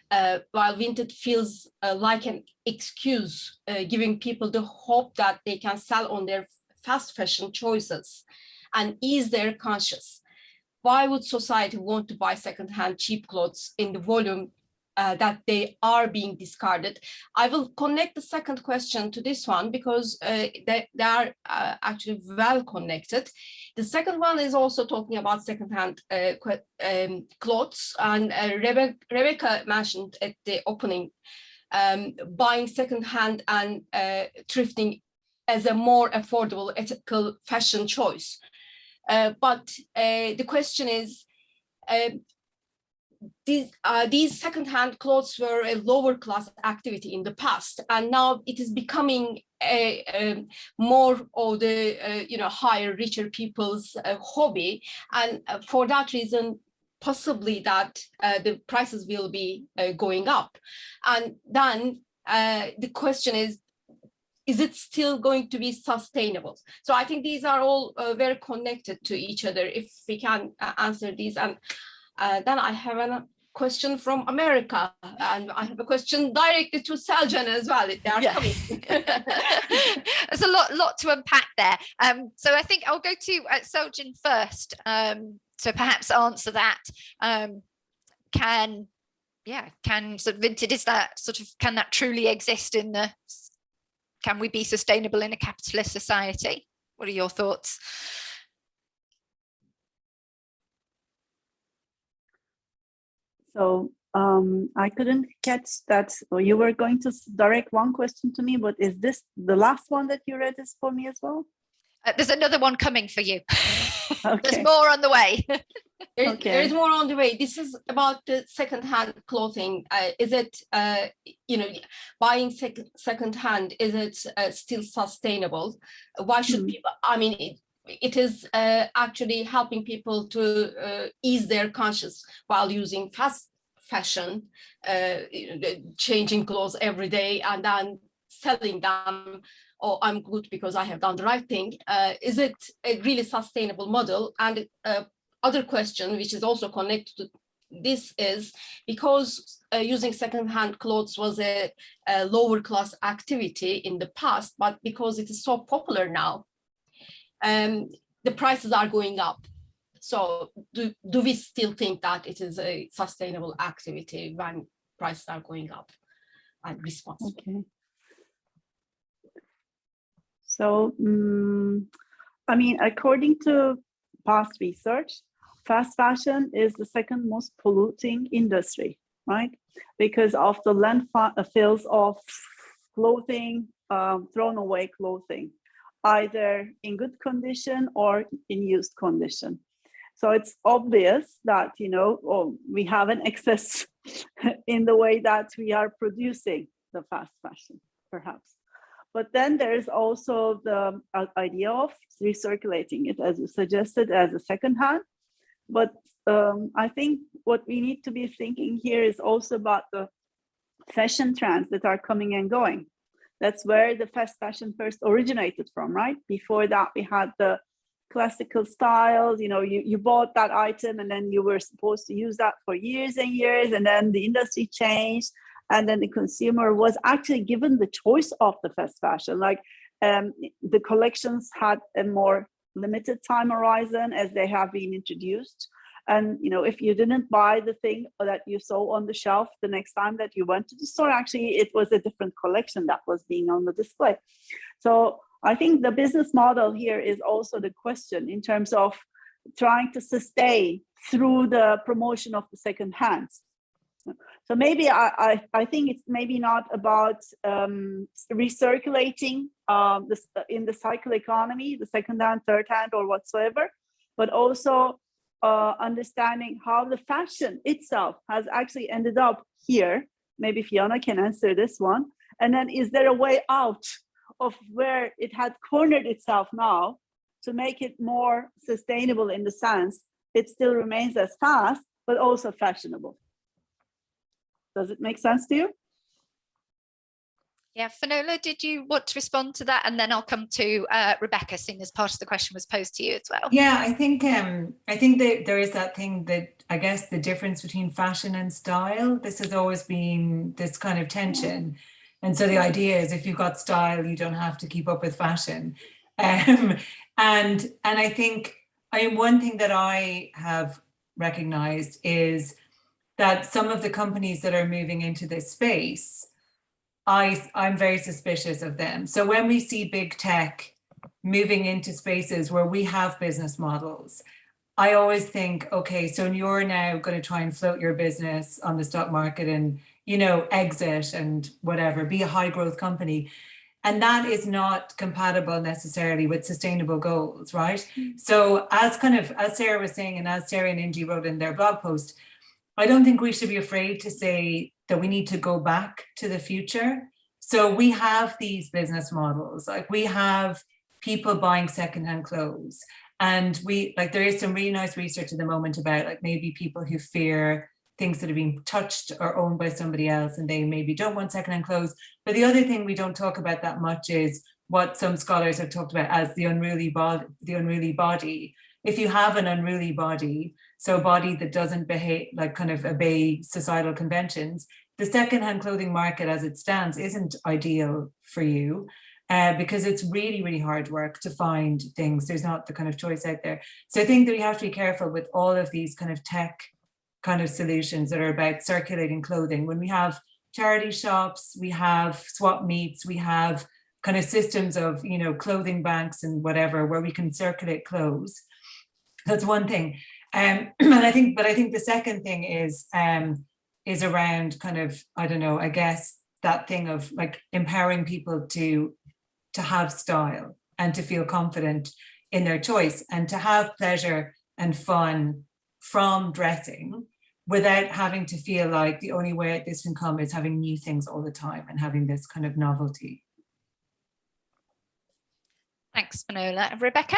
While Vinted feels like an excuse, giving people the hope that they can sell on their fast fashion choices and ease their conscience, why would society want to buy secondhand cheap clothes in the volume that they are being discarded? I will connect the second question to this one because they are actually well connected. The second one is also talking about secondhand clothes, and Rebecca mentioned at the opening buying secondhand and thrifting as a more affordable, ethical fashion choice. But the question is, these second-hand clothes were a lower class activity in the past, and now it is becoming a more of the higher, richer people's hobby, and for that reason, possibly that the prices will be going up. And then the question is it still going to be sustainable? So I think these are all very connected to each other, if we can answer these. And then I have a question from America, and I have a question directly to Selcan as well, if they are coming. There's a lot to unpack there. So I think I'll go to Selcan first, to perhaps answer that. Can sort of Vinted, is that sort of, can that truly exist in the, can we be sustainable in a capitalist society? What are your thoughts? So I couldn't catch that. Or you were going to direct one question to me, but is this the last one that you read is for me as well? There's another one coming for you. Okay. There's more on the way. There is more on the way. This is about the second-hand clothing. Is it, buying second-hand, is it still sustainable? Why should people, I mean, it is actually helping people to ease their conscience while using fast fashion, changing clothes every day and then selling them. Oh, I'm good because I have done the right thing. Is it a really sustainable model? And other question, which is also connected to this, is because using second-hand clothes was a lower class activity in the past, but because it is so popular now, the prices are going up. So do we still think that it is a sustainable activity when prices are going up? And response. Okay. So, I mean, according to past research, fast fashion is the second most polluting industry, right? Because of the landfills of clothing, thrown away clothing, either in good condition or in used condition. So it's obvious that, we have an excess in the way that we are producing the fast fashion, perhaps. But then there's also the idea of recirculating it, as you suggested, as a second hand. But I think what we need to be thinking here is also about the fashion trends that are coming and going. That's where the fast fashion first originated from, right? Before that, we had the classical styles. You bought that item and then you were supposed to use that for years and years, and then the industry changed. And then the consumer was actually given the choice of the fast fashion. Like the collections had a more limited time horizon as they have been introduced. And, if you didn't buy the thing that you saw on the shelf the next time that you went to the store, actually, it was a different collection that was being on the display. So I think the business model here is also the question in terms of trying to sustain through the promotion of the second hands. So maybe I think it's maybe not about recirculating this in the cycle economy, the second hand, third hand, or whatsoever, but also understanding how the fashion itself has actually ended up here. Maybe Fiona can answer this one. And then is there a way out of where it had cornered itself now to make it more sustainable in the sense it still remains as fast, but also fashionable? Does it make sense to you? Yeah, Finola, did you want to respond to that? And then I'll come to Rebecca, seeing as part of the question was posed to you as well. Yeah, I think that there is that thing that I guess the difference between fashion and style, this has always been this kind of tension. And so the idea is if you've got style, you don't have to keep up with fashion. And I think one thing that I have recognized is that some of the companies that are moving into this space, I'm very suspicious of them. So when we see big tech moving into spaces where we have business models, I always think, okay, so you're now going to try and float your business on the stock market and, exit and whatever, be a high growth company. And that is not compatible necessarily with sustainable goals, right? So as Sarah was saying, and as Sarah and Indy wrote in their blog post, I don't think we should be afraid to say that we need to go back to the future. So we have these business models, like we have people buying secondhand clothes, and there is some really nice research at the moment about like maybe people who fear things that are being touched or owned by somebody else, and they maybe don't want secondhand clothes. But the other thing we don't talk about that much is what some scholars have talked about as the unruly body. If you have an unruly body, so a body that doesn't behave, like kind of obey societal conventions, the secondhand clothing market as it stands isn't ideal for you, because it's really, really hard work to find things. There's not the kind of choice out there. So I think that we have to be careful with all of these kind of tech kind of solutions that are about circulating clothing. When we have charity shops, we have swap meets, we have kind of systems of, you know, clothing banks and whatever, where we can circulate clothes. That's one thing. And I think the second thing is around kind of, I don't know, I guess that thing of like empowering people to have style and to feel confident in their choice and to have pleasure and fun from dressing, without having to feel like the only way this can come is having new things all the time and having this kind of novelty. Thanks, Finola. Rebecca?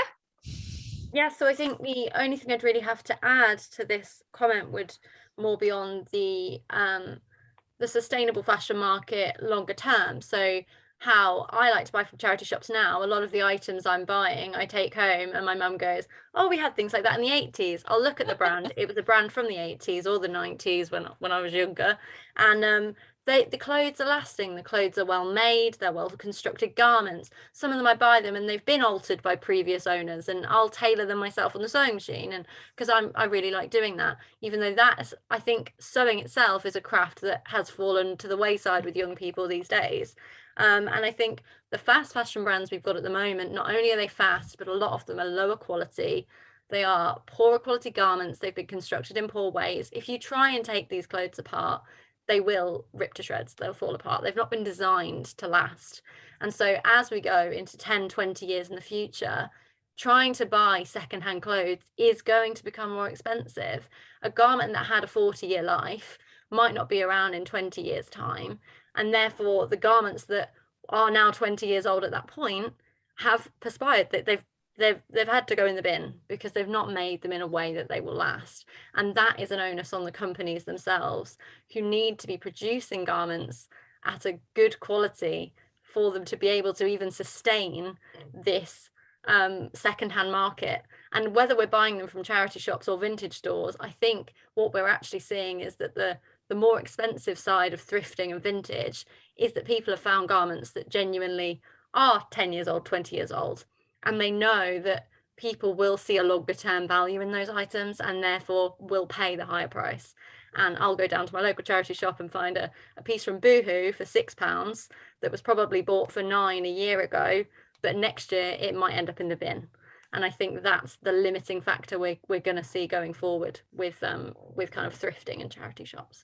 Yeah, so I think the only thing I'd really have to add to this comment would more be on the sustainable fashion market longer term. So how I like to buy from charity shops now, a lot of the items I'm buying, I take home and my mum goes, oh, we had things like that in the 80s. I'll look at the brand. It was a brand from the 80s or the 90s when I was younger. And the clothes are lasting. The clothes are well made. They're well constructed garments. Some of them I buy them and they've been altered by previous owners, and I'll tailor them myself on the sewing machine. And because I really like doing that, even though I think sewing itself is a craft that has fallen to the wayside with young people these days. And I think the fast fashion brands we've got at the moment, not only are they fast, but a lot of them are lower quality. They are poorer quality garments. They've been constructed in poor ways. If you try and take these clothes apart, they will rip to shreds. They'll fall apart. They've not been designed to last. And so as we go into 10, 20 years in the future, trying to buy secondhand clothes is going to become more expensive. A garment that had a 40-year life might not be around in 20 years' time. And therefore, the garments that are now 20 years old at that point have perspired. They've had to go in the bin because they've not made them in a way that they will last. And that is an onus on the companies themselves, who need to be producing garments at a good quality for them to be able to even sustain this secondhand market. And whether we're buying them from charity shops or vintage stores, I think what we're actually seeing is that the more expensive side of thrifting and vintage is that people have found garments that genuinely are 10 years old, 20 years old, and they know that people will see a longer term value in those items and therefore will pay the higher price. And I'll go down to my local charity shop and find a piece from Boohoo for £6 that was probably bought for £9 a year ago, but next year it might end up in the bin. And I think that's the limiting factor we're going to see going forward with kind of thrifting and charity shops.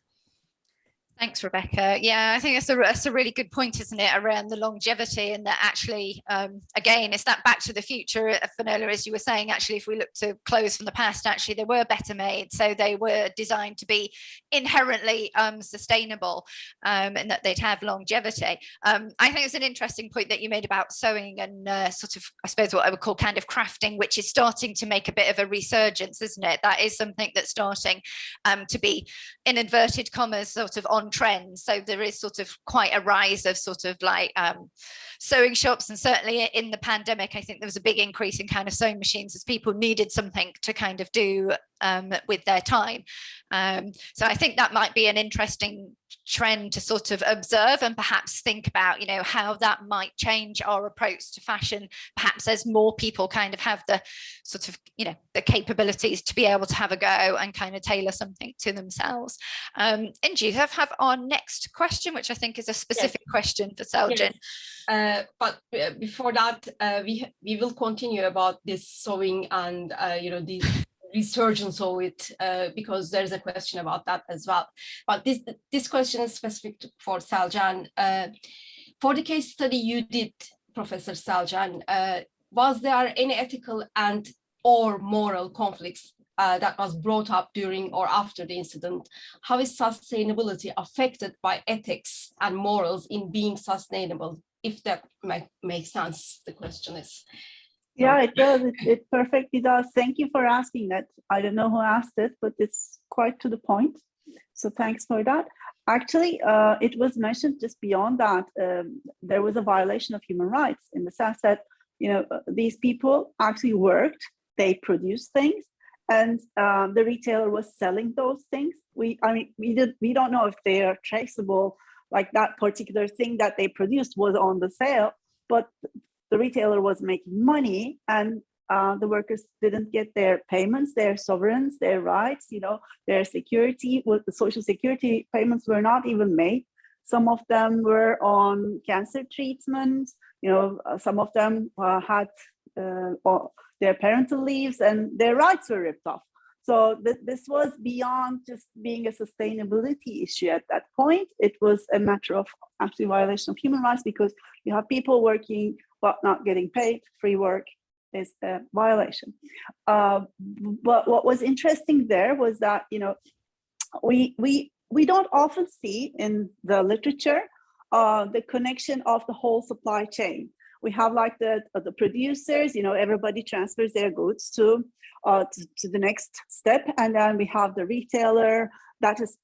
Thanks, Rebecca. Yeah, I think that's a really good point, isn't it, around the longevity, and that actually, again, it's that back to the future, Finola, as you were saying. Actually, if we look to clothes from the past, actually, they were better made. So they were designed to be inherently sustainable, and that they'd have longevity. I think it's an interesting point that you made about sewing and sort of, I suppose, what I would call kind of crafting, which is starting to make a bit of a resurgence, isn't it? That is something that's starting to be, in inverted commas, sort of on trend. So there is sort of quite a rise of sort of like sewing shops, and certainly in the pandemic I think there was a big increase in kind of sewing machines as people needed something to kind of do with their time. So I think that might be an interesting trend to sort of observe and perhaps think about, you know, how that might change our approach to fashion, perhaps as more people kind of have the sort of, you know, the capabilities to be able to have a go and kind of tailor something to themselves. Inji, you have our next question, which I think is a specific question for Selcan. Yes. But before that, we will continue about this sewing and you know, the resurgence of it, because there's a question about that as well. But this question is specific for Selcan. For the case study you did, Professor Selcan, was there any ethical and or moral conflicts that was brought up during or after the incident. How is sustainability affected by ethics and morals in being sustainable? If that might make sense, the question is. Yeah, it does. It perfectly does. Thank you for asking that. I don't know who asked it, but it's quite to the point. So thanks for that. Actually, it was mentioned just beyond that. There was a violation of human rights in the sense that, you know, these people actually worked, they produced things, and the retailer was selling those things. We don't know if they are traceable, like that particular thing that they produced was on the sale, but the retailer was making money, and the workers didn't get their payments, their sovereigns, their rights, you know, their security, the social security payments were not even made. Some of them were on cancer treatment, you know, some of them had their parental leaves, and their rights were ripped off. So this was beyond just being a sustainability issue at that point. It was a matter of actually violation of human rights, because you have people working but not getting paid. Free work is a violation. But what was interesting there was that, you know, we don't often see in the literature the connection of the whole supply chain. We have like the producers, you know, everybody transfers their goods to the next step, and then we have the retailer that is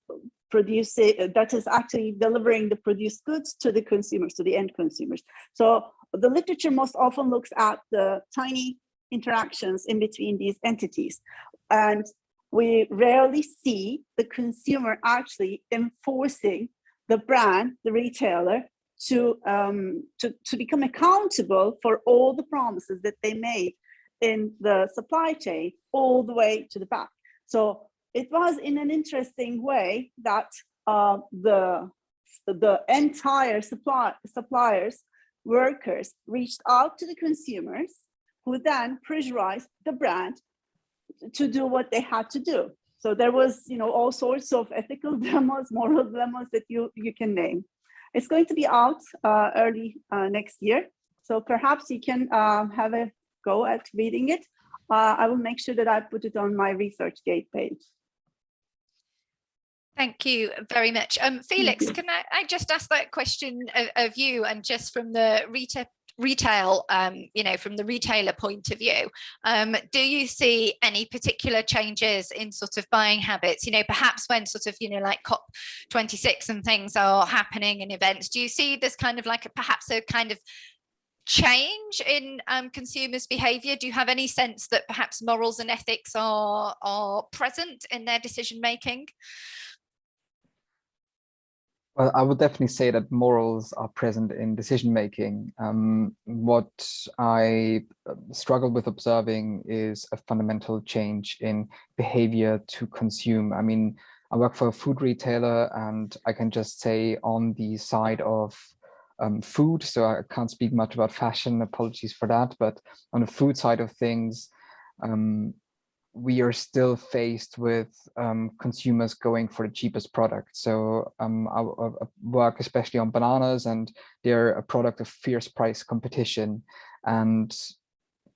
producing, that is actually delivering the produced goods to the consumers, to the end consumers. So the literature most often looks at the tiny interactions in between these entities, and we rarely see the consumer actually enforcing the brand, the retailer, to become accountable for all the promises that they made in the supply chain all the way to the back. So it was in an interesting way that the entire suppliers, workers reached out to the consumers, who then pressurized the brand to do what they had to do. So there was, you know, all sorts of ethical dilemmas, moral dilemmas that you can name. It's going to be out early next year. So perhaps you can have a go at reading it. I will make sure that I put it on my ResearchGate page. Thank you very much. Felix, can I just ask that question of you, and just from the retail, you know, from the retailer point of view, do you see any particular changes in sort of buying habits, you know, perhaps when sort of, you know, like COP26 and things are happening in events? Do you see this kind of like perhaps a kind of change in consumers' behavior? Do you have any sense that perhaps morals and ethics are present in their decision making? Well, I would definitely say that morals are present in decision making. What I struggle with observing is a fundamental change in behavior to consume. I mean, I work for a food retailer, and I can just say on the side of food, so I can't speak much about fashion, apologies for that, but on the food side of things, we are still faced with consumers going for the cheapest product. So I work especially on bananas, and they're a product of fierce price competition. And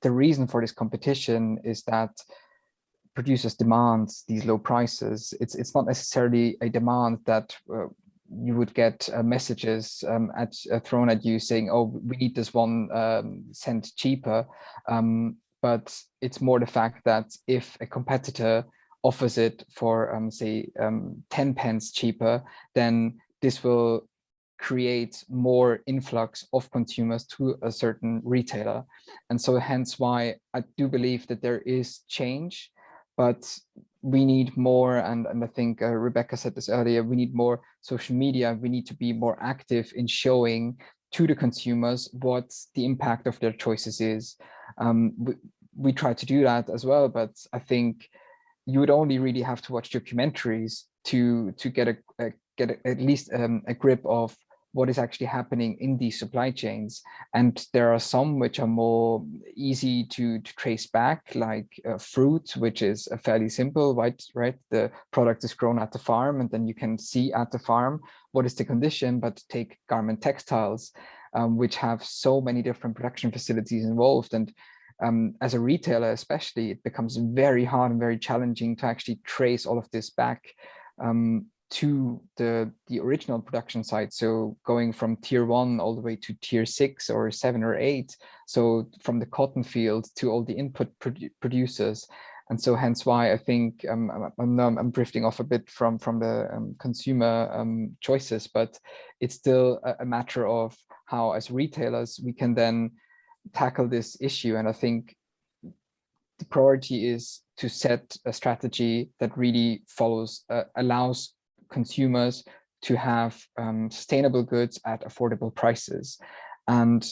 the reason for this competition is that producers demand these low prices. It's not necessarily a demand that you would get messages thrown at you saying, oh, we need this 1 cent cheaper. But it's more the fact that if a competitor offers it for, say, 10 pence cheaper, then this will create more influx of consumers to a certain retailer. And so hence why I do believe that there is change, but we need more, and I think Rebecca said this earlier, we need more social media. We need to be more active in showing to the consumers what the impact of their choices is. We try to do that as well, but I think you would only really have to watch documentaries to get at least a grip of what is actually happening in these supply chains. And there are some which are more easy to trace back, like fruit, which is fairly simple, right? The product is grown at the farm, and then you can see at the farm what is the condition. But take garment textiles, which have so many different production facilities involved, and as a retailer, especially, it becomes very hard and very challenging to actually trace all of this back to the original production site. So going from tier 1 all the way to tier 6 or 7 or 8. So from the cotton field to all the input producers. And so hence why I think I'm drifting off a bit from the consumer choices, but it's still a matter of how, as retailers, we can then tackle this issue. And I think the priority is to set a strategy that really allows consumers to have sustainable goods at affordable prices. And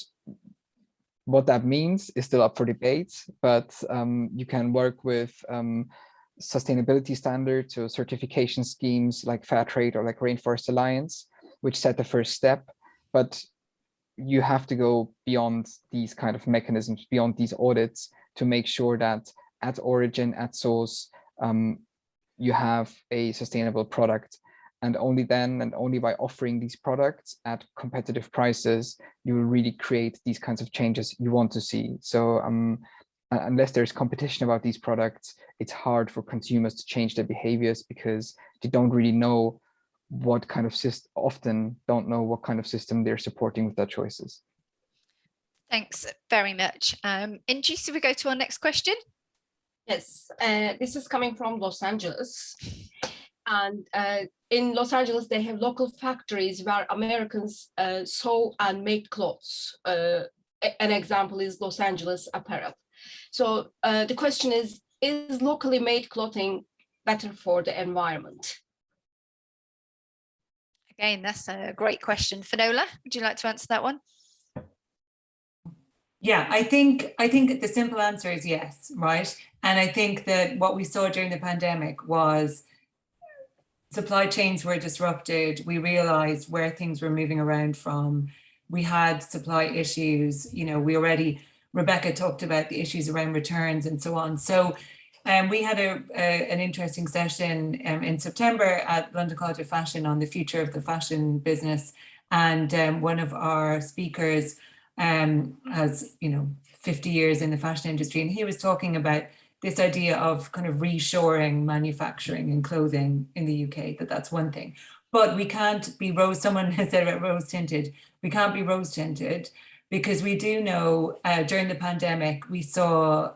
what that means is still up for debate, but you can work with sustainability standards or certification schemes like Fairtrade or like Rainforest Alliance, which set the first step. But you have to go beyond these kind of mechanisms, beyond these audits, to make sure that at origin, at source, you have a sustainable product. And only then, and only by offering these products at competitive prices, you will really create these kinds of changes you want to see. So unless there's competition about these products, it's hard for consumers to change their behaviors, because they don't really know what kind of system, often don't know what kind of system they're supporting with their choices. Thanks very much. Inji, so we go to our next question. Yes, this is coming from Los Angeles. And in Los Angeles, they have local factories where Americans sew and make clothes. An example is Los Angeles Apparel. So the question is locally made clothing better for the environment? Again, that's a great question. Finola, would you like to answer that one? Yeah, I think the simple answer is yes, right? And I think that what we saw during the pandemic was supply chains were disrupted. We realized where things were moving around from. We had supply issues. You know, Rebecca talked about the issues around returns and so on. So we had an interesting session in September at London College of Fashion on the future of the fashion business. And one of our speakers has, 50 years in the fashion industry. And he was talking about this idea of kind of reshoring manufacturing and clothing in the UK, that's one thing. But we can't be someone has said about rose tinted. We can't be rose tinted, because we do know during the pandemic, we saw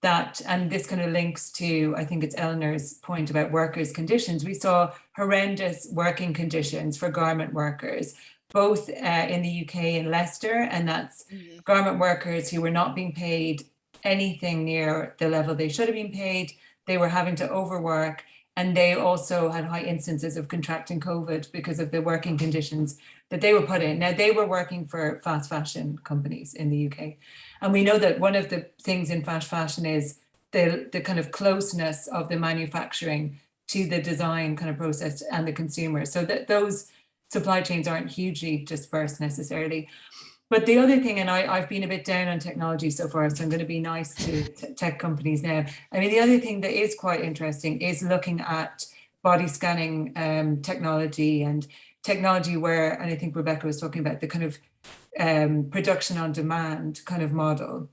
that, and this kind of links to, I think it's Eleanor's point about workers' conditions. We saw horrendous working conditions for garment workers, both in the UK and Leicester, and that's garment workers who were not being paid anything near the level they should have been paid. They were having to overwork, and they also had high instances of contracting COVID because of the working conditions that they were put in. Now, they were working for fast fashion companies in the UK. And we know that one of the things in fast fashion is the kind of closeness of the manufacturing to the design kind of process and the consumer. So that those supply chains aren't hugely dispersed necessarily. But the other thing, and I've been a bit down on technology so far, so I'm going to be nice to tech companies now. I mean, the other thing that is quite interesting is looking at body scanning technology, and technology where, and I think Rebecca was talking about the kind of production on demand kind of model,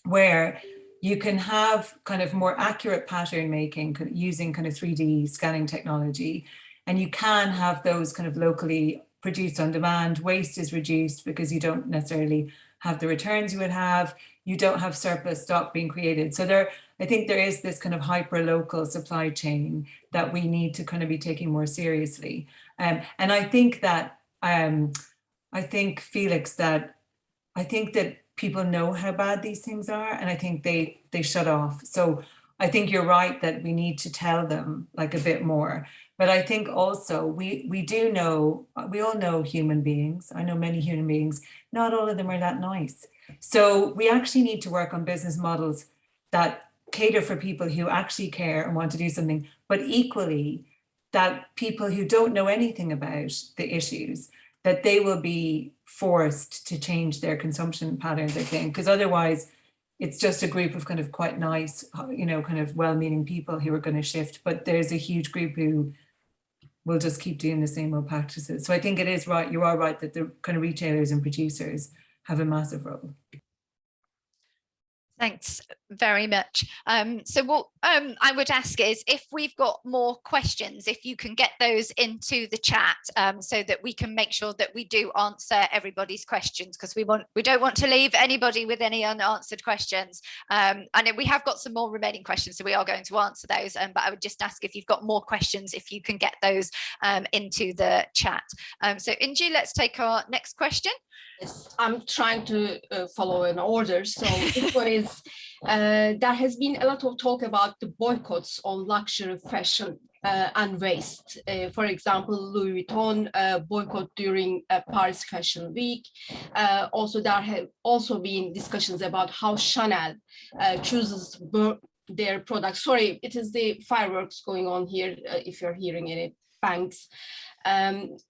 where you can have kind of more accurate pattern making using kind of 3D scanning technology, and you can have those kind of locally produced on demand. Waste is reduced because you don't necessarily have the returns you would have. You don't have surplus stock being created. So I think there is this kind of hyper local supply chain that we need to kind of be taking more seriously. And I think that, Felix, that I think that people know how bad these things are, and I think they shut off. So I think you're right that we need to tell them like a bit more. But I think also we do know, we all know human beings. I know many human beings, not all of them are that nice. So we actually need to work on business models that cater for people who actually care and want to do something, but equally that people who don't know anything about the issues, that they will be forced to change their consumption patterns, I think, because otherwise it's just a group of kind of quite nice, kind of well-meaning people who are going to shift, but there's a huge group who will just keep doing the same old practices. So I think it is right, you are right, that the kind of retailers and producers have a massive role. Thanks very much. So what I would ask is, if we've got more questions, if you can get those into the chat, so that we can make sure that we do answer everybody's questions, because we don't want to leave anybody with any unanswered questions. And we have got some more remaining questions, so we are going to answer those. But I would just ask, if you've got more questions, if you can get those into the chat. So Inji, let's take our next question. Yes, I'm trying to follow an order. So this one is, there has been a lot of talk about the boycotts on luxury fashion and waste. For example, Louis Vuitton boycott during Paris Fashion Week. Also, there have also been discussions about how Chanel chooses their products. Sorry, it is the fireworks going on here, if you're hearing any bangs. And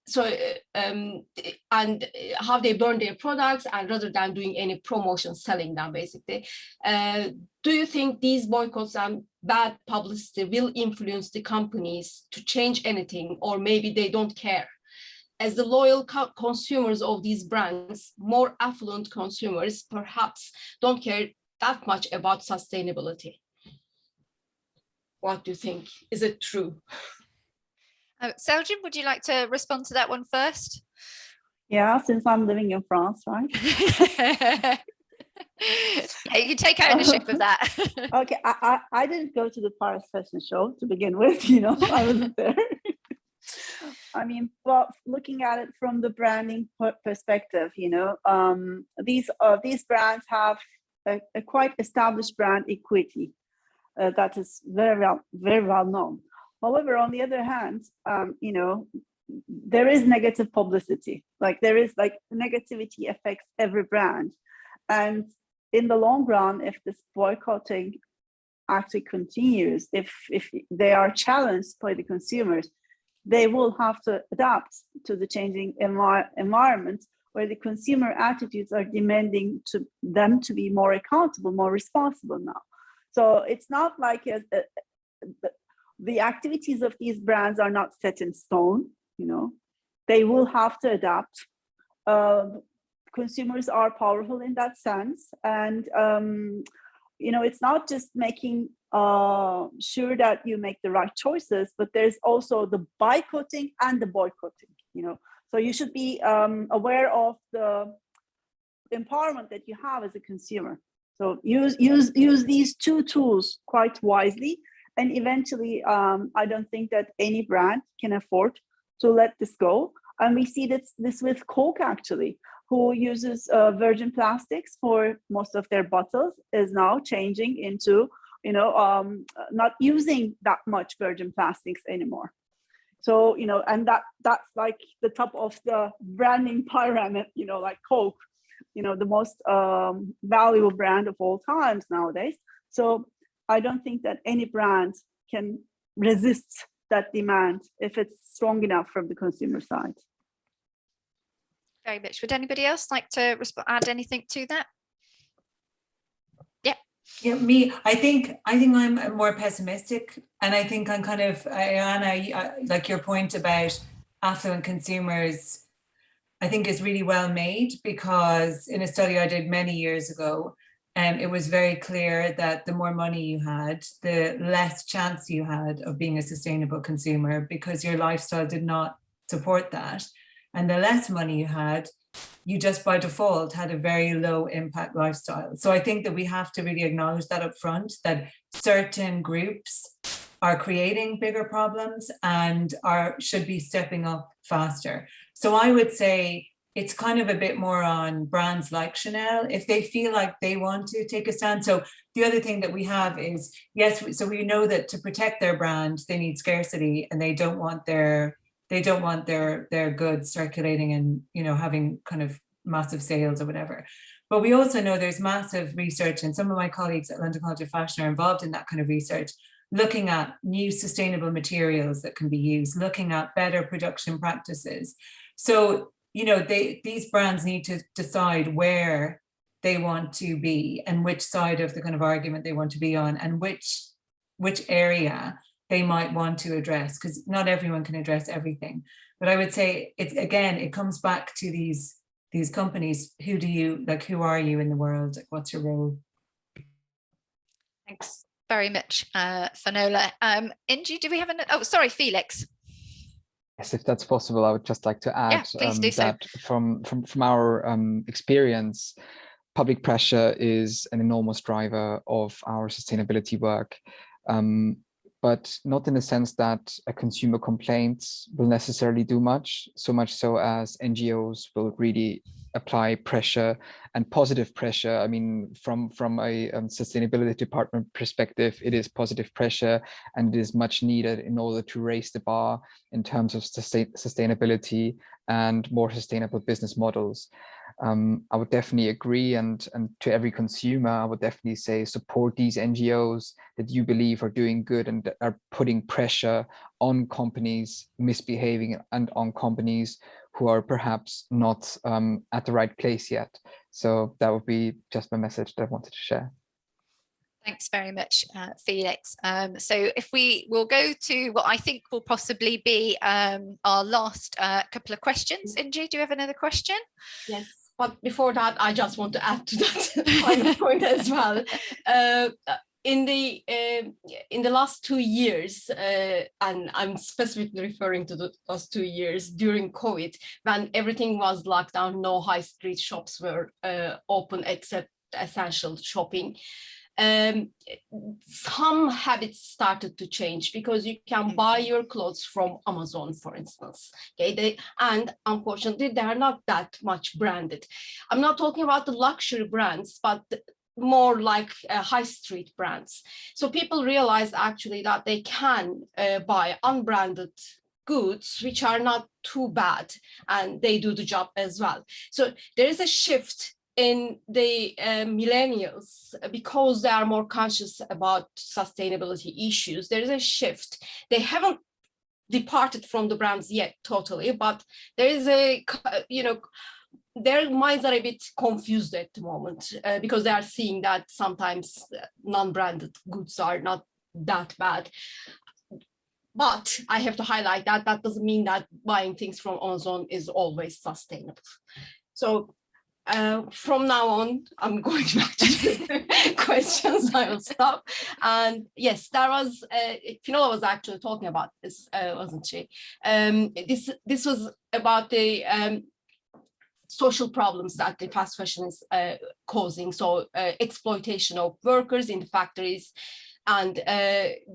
how they burn their products, and rather than doing any promotion, selling them basically. Do you think these boycotts and bad publicity will influence the companies to change anything, or maybe they don't care? As the loyal consumers of these brands, more affluent consumers perhaps don't care that much about sustainability. What do you think? Is it true? Seljin, would you like to respond to that one first? Yeah, since I'm living in France, right? You take ownership of that. Okay, I didn't go to the Paris Fashion Show to begin with, I wasn't there. I mean, well, looking at it from the branding perspective, these brands have a quite established brand equity that is very well known. However, on the other hand, there is negative publicity. Negativity affects every brand. And in the long run, if this boycotting actually continues, if they are challenged by the consumers, they will have to adapt to the changing environment, where the consumer attitudes are demanding them to be more accountable, more responsible now. So it's not like the activities of these brands are not set in stone, they will have to adapt. Consumers are powerful in that sense. And, it's not just making sure that you make the right choices, but there's also the boycotting and the boycotting, So you should be aware of the empowerment that you have as a consumer. So use these two tools quite wisely. And eventually, I don't think that any brand can afford to let this go. And we see this with Coke, actually, who uses virgin plastics for most of their bottles, is now changing into, not using that much virgin plastics anymore. So, and that's like the top of the branding pyramid, like Coke, the most valuable brand of all times nowadays. So I don't think that any brand can resist that demand if it's strong enough from the consumer side. Very much. Would anybody else like to add anything to that? Yeah, me. I think I'm more pessimistic, and I think I'm kind of, Anna, like your point about affluent consumers, I think is really well made, because in a study I did many years ago, it was very clear that the more money you had, the less chance you had of being a sustainable consumer, because your lifestyle did not support that. And the less money you had, you just by default had a very low impact lifestyle. So I think that we have to really acknowledge that up front, that certain groups are creating bigger problems and should be stepping up faster. So I would say it's kind of a bit more on brands like Chanel, if they feel like they want to take a stand. So the other thing that we have is, yes, so we know that to protect their brand, they need scarcity, and they don't want their goods circulating and, having kind of massive sales or whatever. But we also know there's massive research, and some of my colleagues at London College of Fashion are involved in that kind of research, looking at new sustainable materials that can be used, looking at better production practices. So, these brands need to decide where they want to be and which side of the kind of argument they want to be on, and which area they might want to address, because not everyone can address everything. But I would say it comes back to these companies. Who are you in the world? What's your role? Thanks very much, Finola. Inji, do we have oh, sorry, Felix. Yes, if that's possible, I would just like to add please do so. that from our experience, public pressure is an enormous driver of our sustainability work, but not in the sense that a consumer complaint will necessarily do much, so much so as NGOs will really apply pressure, and positive pressure. I mean, from a sustainability department perspective, it is positive pressure, and it is much needed in order to raise the bar in terms of sustainability and more sustainable business models. I would definitely agree, and to every consumer, I would definitely say support these NGOs that you believe are doing good and are putting pressure on companies misbehaving and on companies who are perhaps not at the right place yet. So that would be just my message that I wanted to share. Thanks very much, Felix. So if we will go to what I think will possibly be our last couple of questions. Inji, do you have another question? Yes, but before that, I just want to add to that final point as well. In the last 2 years, and I'm specifically referring to the last 2 years during COVID, when everything was locked down, no high street shops were open except essential shopping. Some habits started to change, because you can buy your clothes from Amazon, for instance. Okay, and unfortunately, they are not that much branded. I'm not talking about the luxury brands, but more like high street brands. So people realize actually that they can buy unbranded goods, which are not too bad, and they do the job as well. So there is a shift in the millennials, because they are more conscious about sustainability issues. There is a shift. They haven't departed from the brands yet totally, but there is a, their minds are a bit confused at the moment, because they are seeing that sometimes non-branded goods are not that bad. But I have to highlight that that doesn't mean that buying things from Amazon is always sustainable. So from now on, I'm going back to the questions. I will stop. And yes, there was, Finola was actually talking about this, wasn't she? This was about the social problems that the fast fashion is causing. So exploitation of workers in the factories, and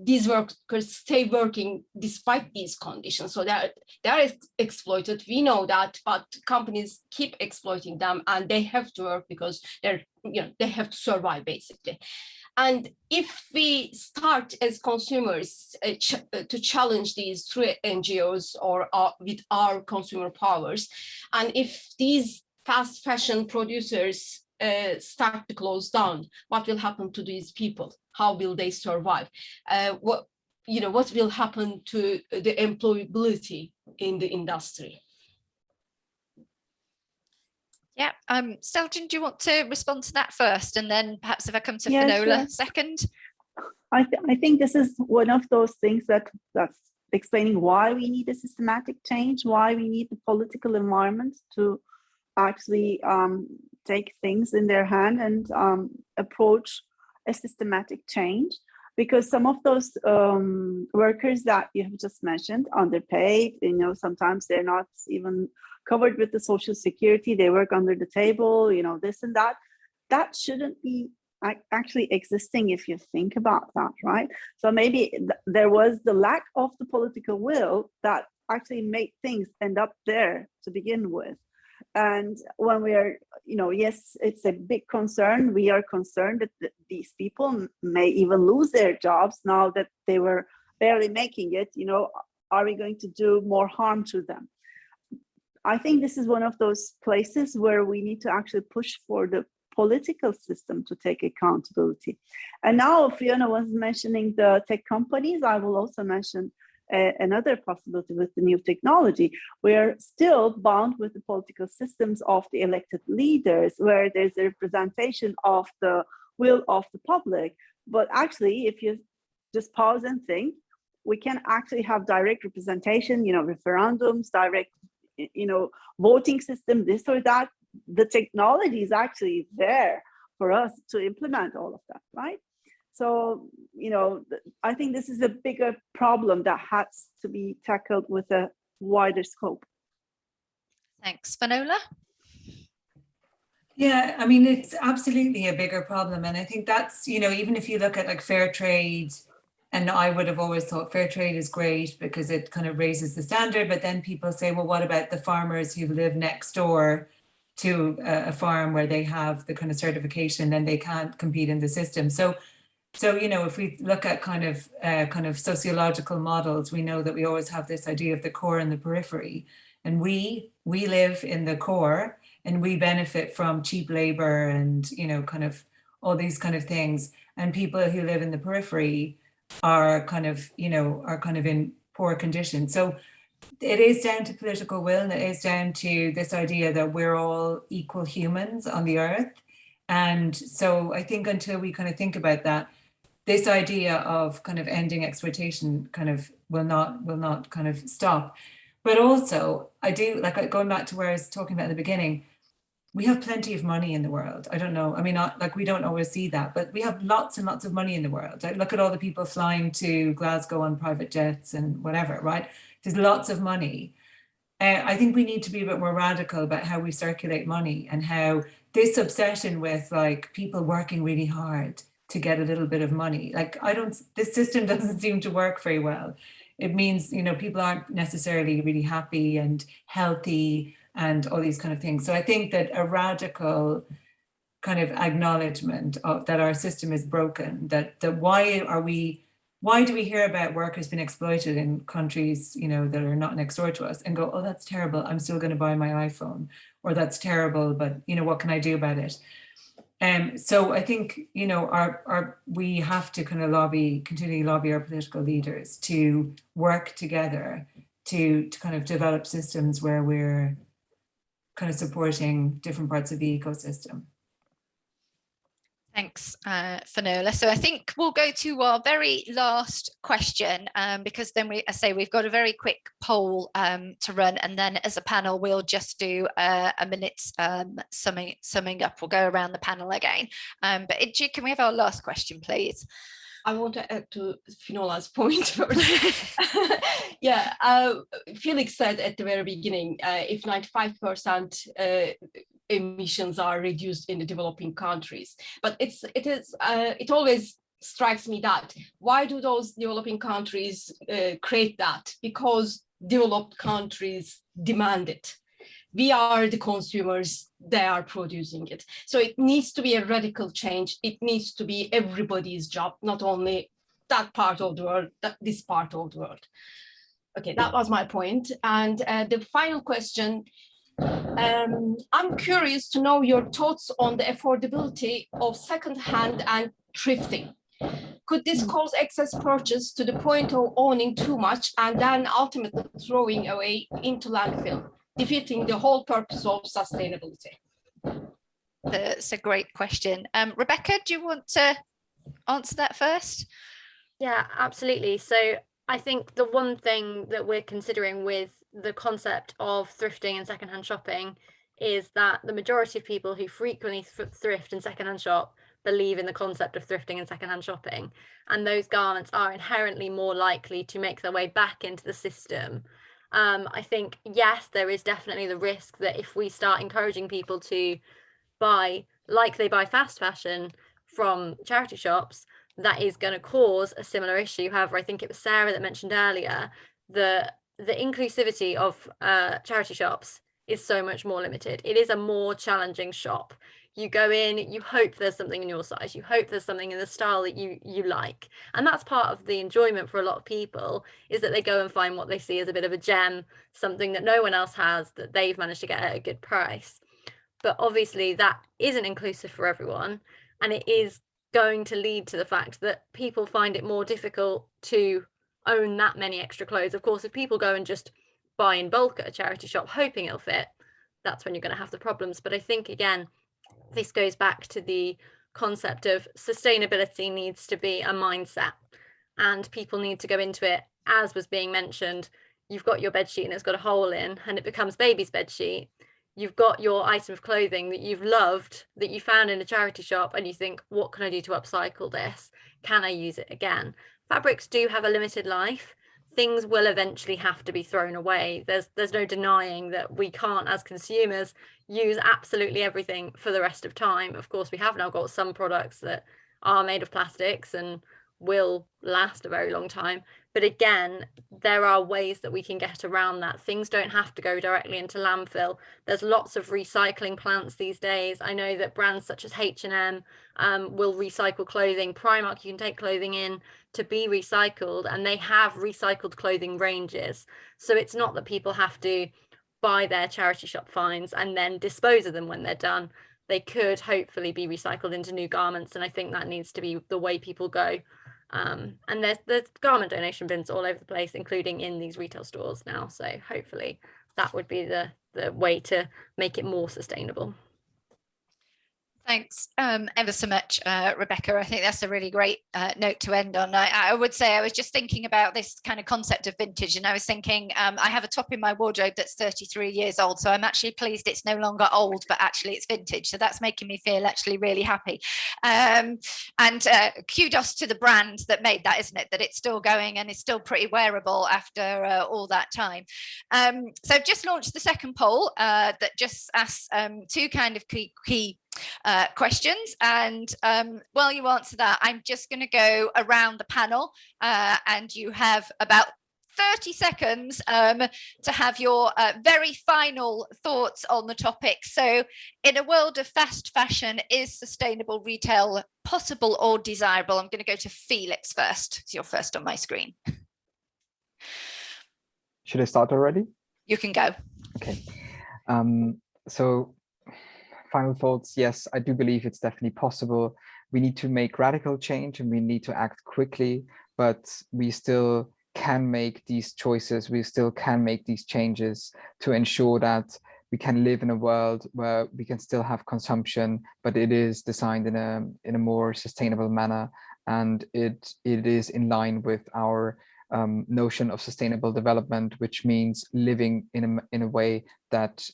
these workers stay working despite these conditions. So they are exploited. We know that, but companies keep exploiting them, and they have to work because they have to survive basically. And if we start as consumers to challenge these through NGOs or with our consumer powers, and if these fast fashion producers start to close down, what will happen to these people? How will they survive? What will happen to the employability in the industry? Yeah, Seljan, do you want to respond to that first, and then perhaps if I come to Finola second? I think this is one of those things that's explaining why we need a systematic change, why we need the political environment to actually take things in their hand and approach a systematic change. Because some of those workers that you have just mentioned, underpaid, sometimes they're not even covered with the social security, they work under the table, this and that. That shouldn't be actually existing if you think about that, right? So maybe there was the lack of the political will that actually made things end up there to begin with. And when we are, yes, it's a big concern. We are concerned that these people may even lose their jobs now that they were barely making it. Are we going to do more harm to them? I think this is one of those places where we need to actually push for the political system to take accountability. And now Fiona was mentioning the tech companies. I will also mention another possibility with the new technology. We're still bound with the political systems of the elected leaders, where there's a representation of the will of the public. But actually, if you just pause and think, we can actually have direct representation, referendums, direct voting system, this or that. The technology is actually there for us to implement all of that, right? So, I think this is a bigger problem that has to be tackled with a wider scope. Thanks. Finola? Yeah, I mean, it's absolutely a bigger problem. And I think that's, even if you look at like fair trade, and I would have always thought fair trade is great because it kind of raises the standard. But then people say, well, what about the farmers who live next door to a farm where they have the kind of certification and they can't compete in the system? So if we look at kind of sociological models, we know that we always have this idea of the core and the periphery. And we live in the core, and we benefit from cheap labor and, kind of all these kind of things. And people who live in the periphery are kind of in poor condition. So it is down to political will, and it is down to this idea that we're all equal humans on the earth. And so I think until we kind of think about that, this idea of kind of ending exploitation kind of will not kind of stop. But also, I do, like, going back to where I was talking about in the beginning, we have plenty of money in the world. I don't know. I mean, we don't always see that, but we have lots and lots of money in the world. Look at all the people flying to Glasgow on private jets and whatever, right? There's lots of money. I think we need to be a bit more radical about how we circulate money, and how this obsession with like people working really hard to get a little bit of money. Like, this system doesn't seem to work very well. It means, people aren't necessarily really happy and healthy and all these kind of things. So I think that a radical kind of acknowledgement of that our system is broken, that why do we hear about workers being exploited in countries, that are not next door to us, and go, oh, that's terrible, I'm still going to buy my iPhone, or that's terrible, but what can I do about it? So I think, we have to kind of continually lobby our political leaders to work together to kind of develop systems where we're kind of supporting different parts of the ecosystem. Thanks, Finola. So I think we'll go to our very last question, because then we've got a very quick poll to run, and then as a panel we'll just do a minute's summing up. We'll go around the panel again. But Idji, can we have our last question, please? I want to add to Finola's point first. Yeah, Felix said at the very beginning, if 95% emissions are reduced in the developing countries, but it always strikes me that why do those developing countries create that? Because developed countries demand it. We are the consumers, they are producing it. So it needs to be a radical change. It needs to be everybody's job, not only that part of the world, this part of the world. Okay, that was my point. And the final question, I'm curious to know your thoughts on the affordability of secondhand and thrifting. Could this cause excess purchase to the point of owning too much and then ultimately throwing away into landfill, defeating the whole purpose of sustainability? That's a great question. Rebecca, do you want to answer that first? Yeah, absolutely. So I think the one thing that we're considering with the concept of thrifting and secondhand shopping is that the majority of people who frequently thrift and secondhand shop believe in the concept of thrifting and secondhand shopping, and those garments are inherently more likely to make their way back into the system. I think, yes, there is definitely the risk that if we start encouraging people to buy like they buy fast fashion from charity shops, that is going to cause a similar issue. However, I think it was Sarah that mentioned earlier the inclusivity of charity shops is so much more limited. It is a more challenging shop. You go in, you hope there's something in your size, you hope there's something in the style that you like, and that's part of the enjoyment for a lot of people, is that they go and find what they see as a bit of a gem, something that no one else has, that they've managed to get at a good price. But obviously that isn't inclusive for everyone, and it is going to lead to the fact that people find it more difficult to own that many extra clothes. Of course, if people go and just buy in bulk at a charity shop hoping it'll fit, that's when you're going to have the problems. But I think, again, this goes back to the concept of sustainability needs to be a mindset, and people need to go into it, as was being mentioned. You've got your bedsheet and it's got a hole in and it becomes baby's bedsheet. You've got your item of clothing that you've loved, that you found in a charity shop, and you think, what can I do to upcycle this? can I use it again? Fabrics do have a limited life. Things will eventually have to be thrown away. There's no denying that we can't, as consumers, use absolutely everything for the rest of time. Of course, we have now got some products that are made of plastics and will last a very long time. But again, there are ways that we can get around that. Things don't have to go directly into landfill. There's lots of recycling plants these days. I know that brands such as H&M will recycle clothing. Primark, you can take clothing in to be recycled, and they have recycled clothing ranges. So it's not that people have to buy their charity shop finds and then dispose of them when they're done. They could hopefully be recycled into new garments, and I think that needs to be the way people go. And there's garment donation bins all over the place, including in these retail stores now. So hopefully that would be the way to make it more sustainable. Thanks ever so much, Rebecca. I think that's a really great note to end on. I would say I was just thinking about this kind of concept of vintage, and I was thinking I have a top in my wardrobe that's 33 years old, so I'm actually pleased it's no longer old, but actually it's vintage. So that's making me feel actually really happy. And kudos to the brand that made that, isn't it? That it's still going and is still pretty wearable after all that time. So I've just launched the second poll that just asks two kind of key questions, and while you answer that, I'm just going to go around the panel and you have about 30 seconds to have your very final thoughts on the topic. So in a world of fast fashion, is sustainable retail possible or desirable? I'm going to go to Felix first. You're first on my screen. Should I start already? You can go. Okay. So final thoughts. Yes, I do believe it's definitely possible. We need to make radical change and we need to act quickly, but we still can make these choices. We still can make these changes to ensure that we can live in a world where we can still have consumption, but it is designed in a more sustainable manner, and it is in line with our notion of sustainable development, which means living in a way that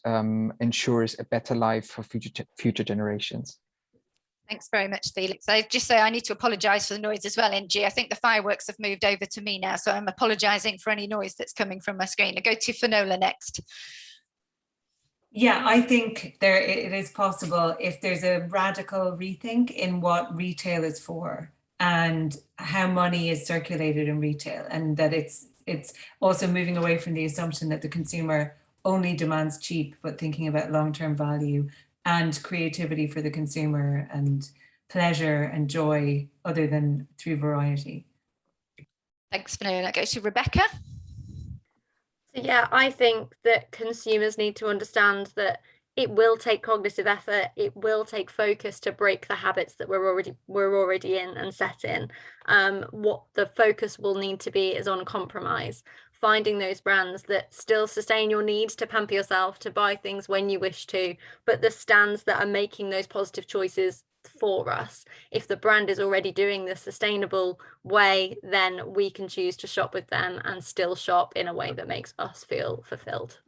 ensures a better life for future generations. Thanks very much, Felix. I just say I need to apologise for the noise as well, Ingy. I think the fireworks have moved over to me now, so I'm apologising for any noise that's coming from my screen. I go to Finola next. Yeah, I think it is possible if there's a radical rethink in what retail is for and how money is circulated in retail, and that it's also moving away from the assumption that the consumer only demands cheap, but thinking about long-term value and creativity for the consumer and pleasure and joy other than through variety. Thanks, Finola. Go to Rebecca. So yeah, I think that consumers need to understand that it will take cognitive effort, it will take focus to break the habits that we're already in and set in. What the focus will need to be is on compromise, finding those brands that still sustain your needs to pamper yourself, to buy things when you wish to, but the stands that are making those positive choices for us. If the brand is already doing the sustainable way, then we can choose to shop with them and still shop in a way that makes us feel fulfilled.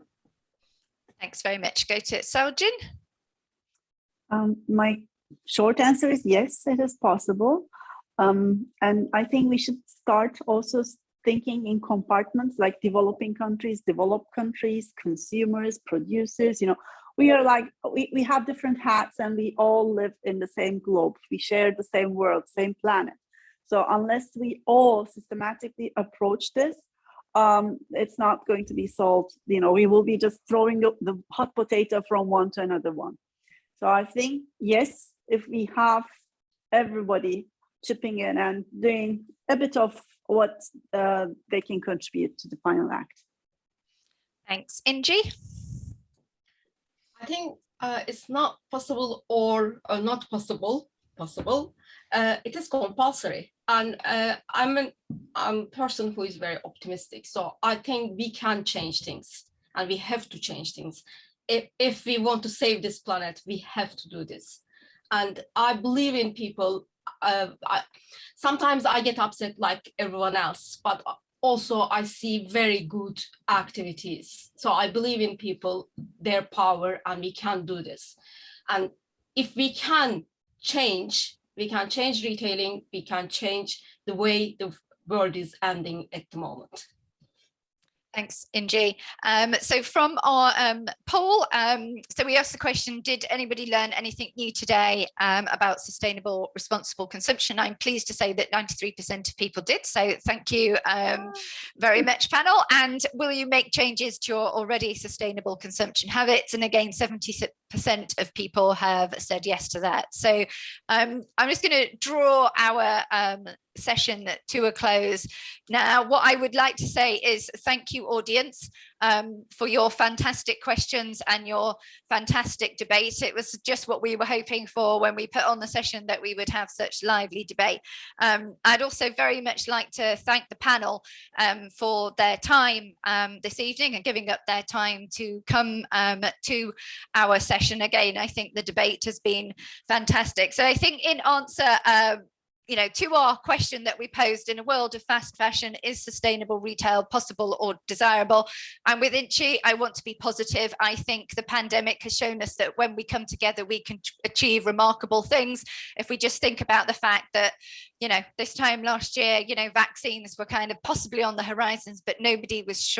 Thanks very much. Go to Saljin. My short answer is yes, it is possible. And I think we should start also thinking in compartments like developing countries, developed countries, consumers, producers. You know, we are like, we have different hats and we all live in the same globe. We share the same world, same planet. So unless we all systematically approach this, it's not going to be solved. You know, we will be just throwing the hot potato from one to another one. So I think, yes, if we have everybody chipping in and doing a bit of what they can contribute to the final act. Thanks. Ingy? I think it's not possible or not possible. It is compulsory. And I'm a person who is very optimistic. So I think we can change things and we have to change things. If we want to save this planet, we have to do this. And I believe in people. Sometimes I get upset like everyone else, but also I see very good activities. So I believe in people, their power, and we can do this. And if we can change, we can change retailing, we can change the way the world is ending at the moment. Thanks, Inji. So from our poll, so we asked the question, did anybody learn anything new today about sustainable, responsible consumption? I'm pleased to say that 93% of people did. So thank you very much, panel. And will you make changes to your already sustainable consumption habits? And again, 70% of people have said yes to that. So I'm just going to draw our session to a close. Now, what I would like to say is thank you, audience, for your fantastic questions and your fantastic debate. It was just what we were hoping for when we put on the session, that we would have such lively debate. I'd also very much like to thank the panel for their time this evening and giving up their time to come to our session. Again, I think the debate has been fantastic. So I think in answer to our question that we posed, in a world of fast fashion, is sustainable retail possible or desirable? And with Inchi, I want to be positive. I think the pandemic has shown us that when we come together, we can achieve remarkable things. If we just think about the fact that, this time last year, vaccines were kind of possibly on the horizons, but nobody was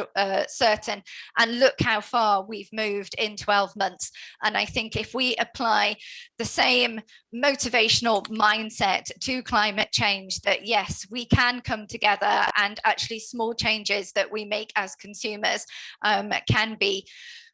certain. And look how far we've moved in 12 months. And I think if we apply the same motivational mindset to climate change, that yes, we can come together, and actually small changes that we make as consumers can be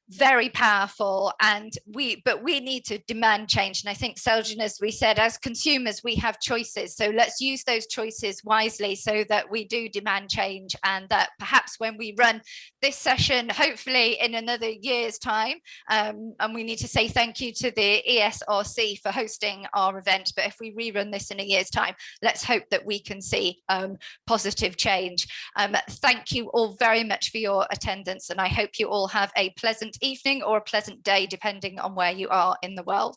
very powerful. But we need to demand change. And I think, Seljan, as we said, as consumers, we have choices. So let's use those choices wisely so that we do demand change, and that perhaps when we run this session, hopefully in another year's time, and we need to say thank you to the ESRC for hosting our event, but if we rerun this in a year's time, let's hope that we can see positive change. Thank you all very much for your attendance, and I hope you all have a pleasant evening or a pleasant day, depending on where you are in the world.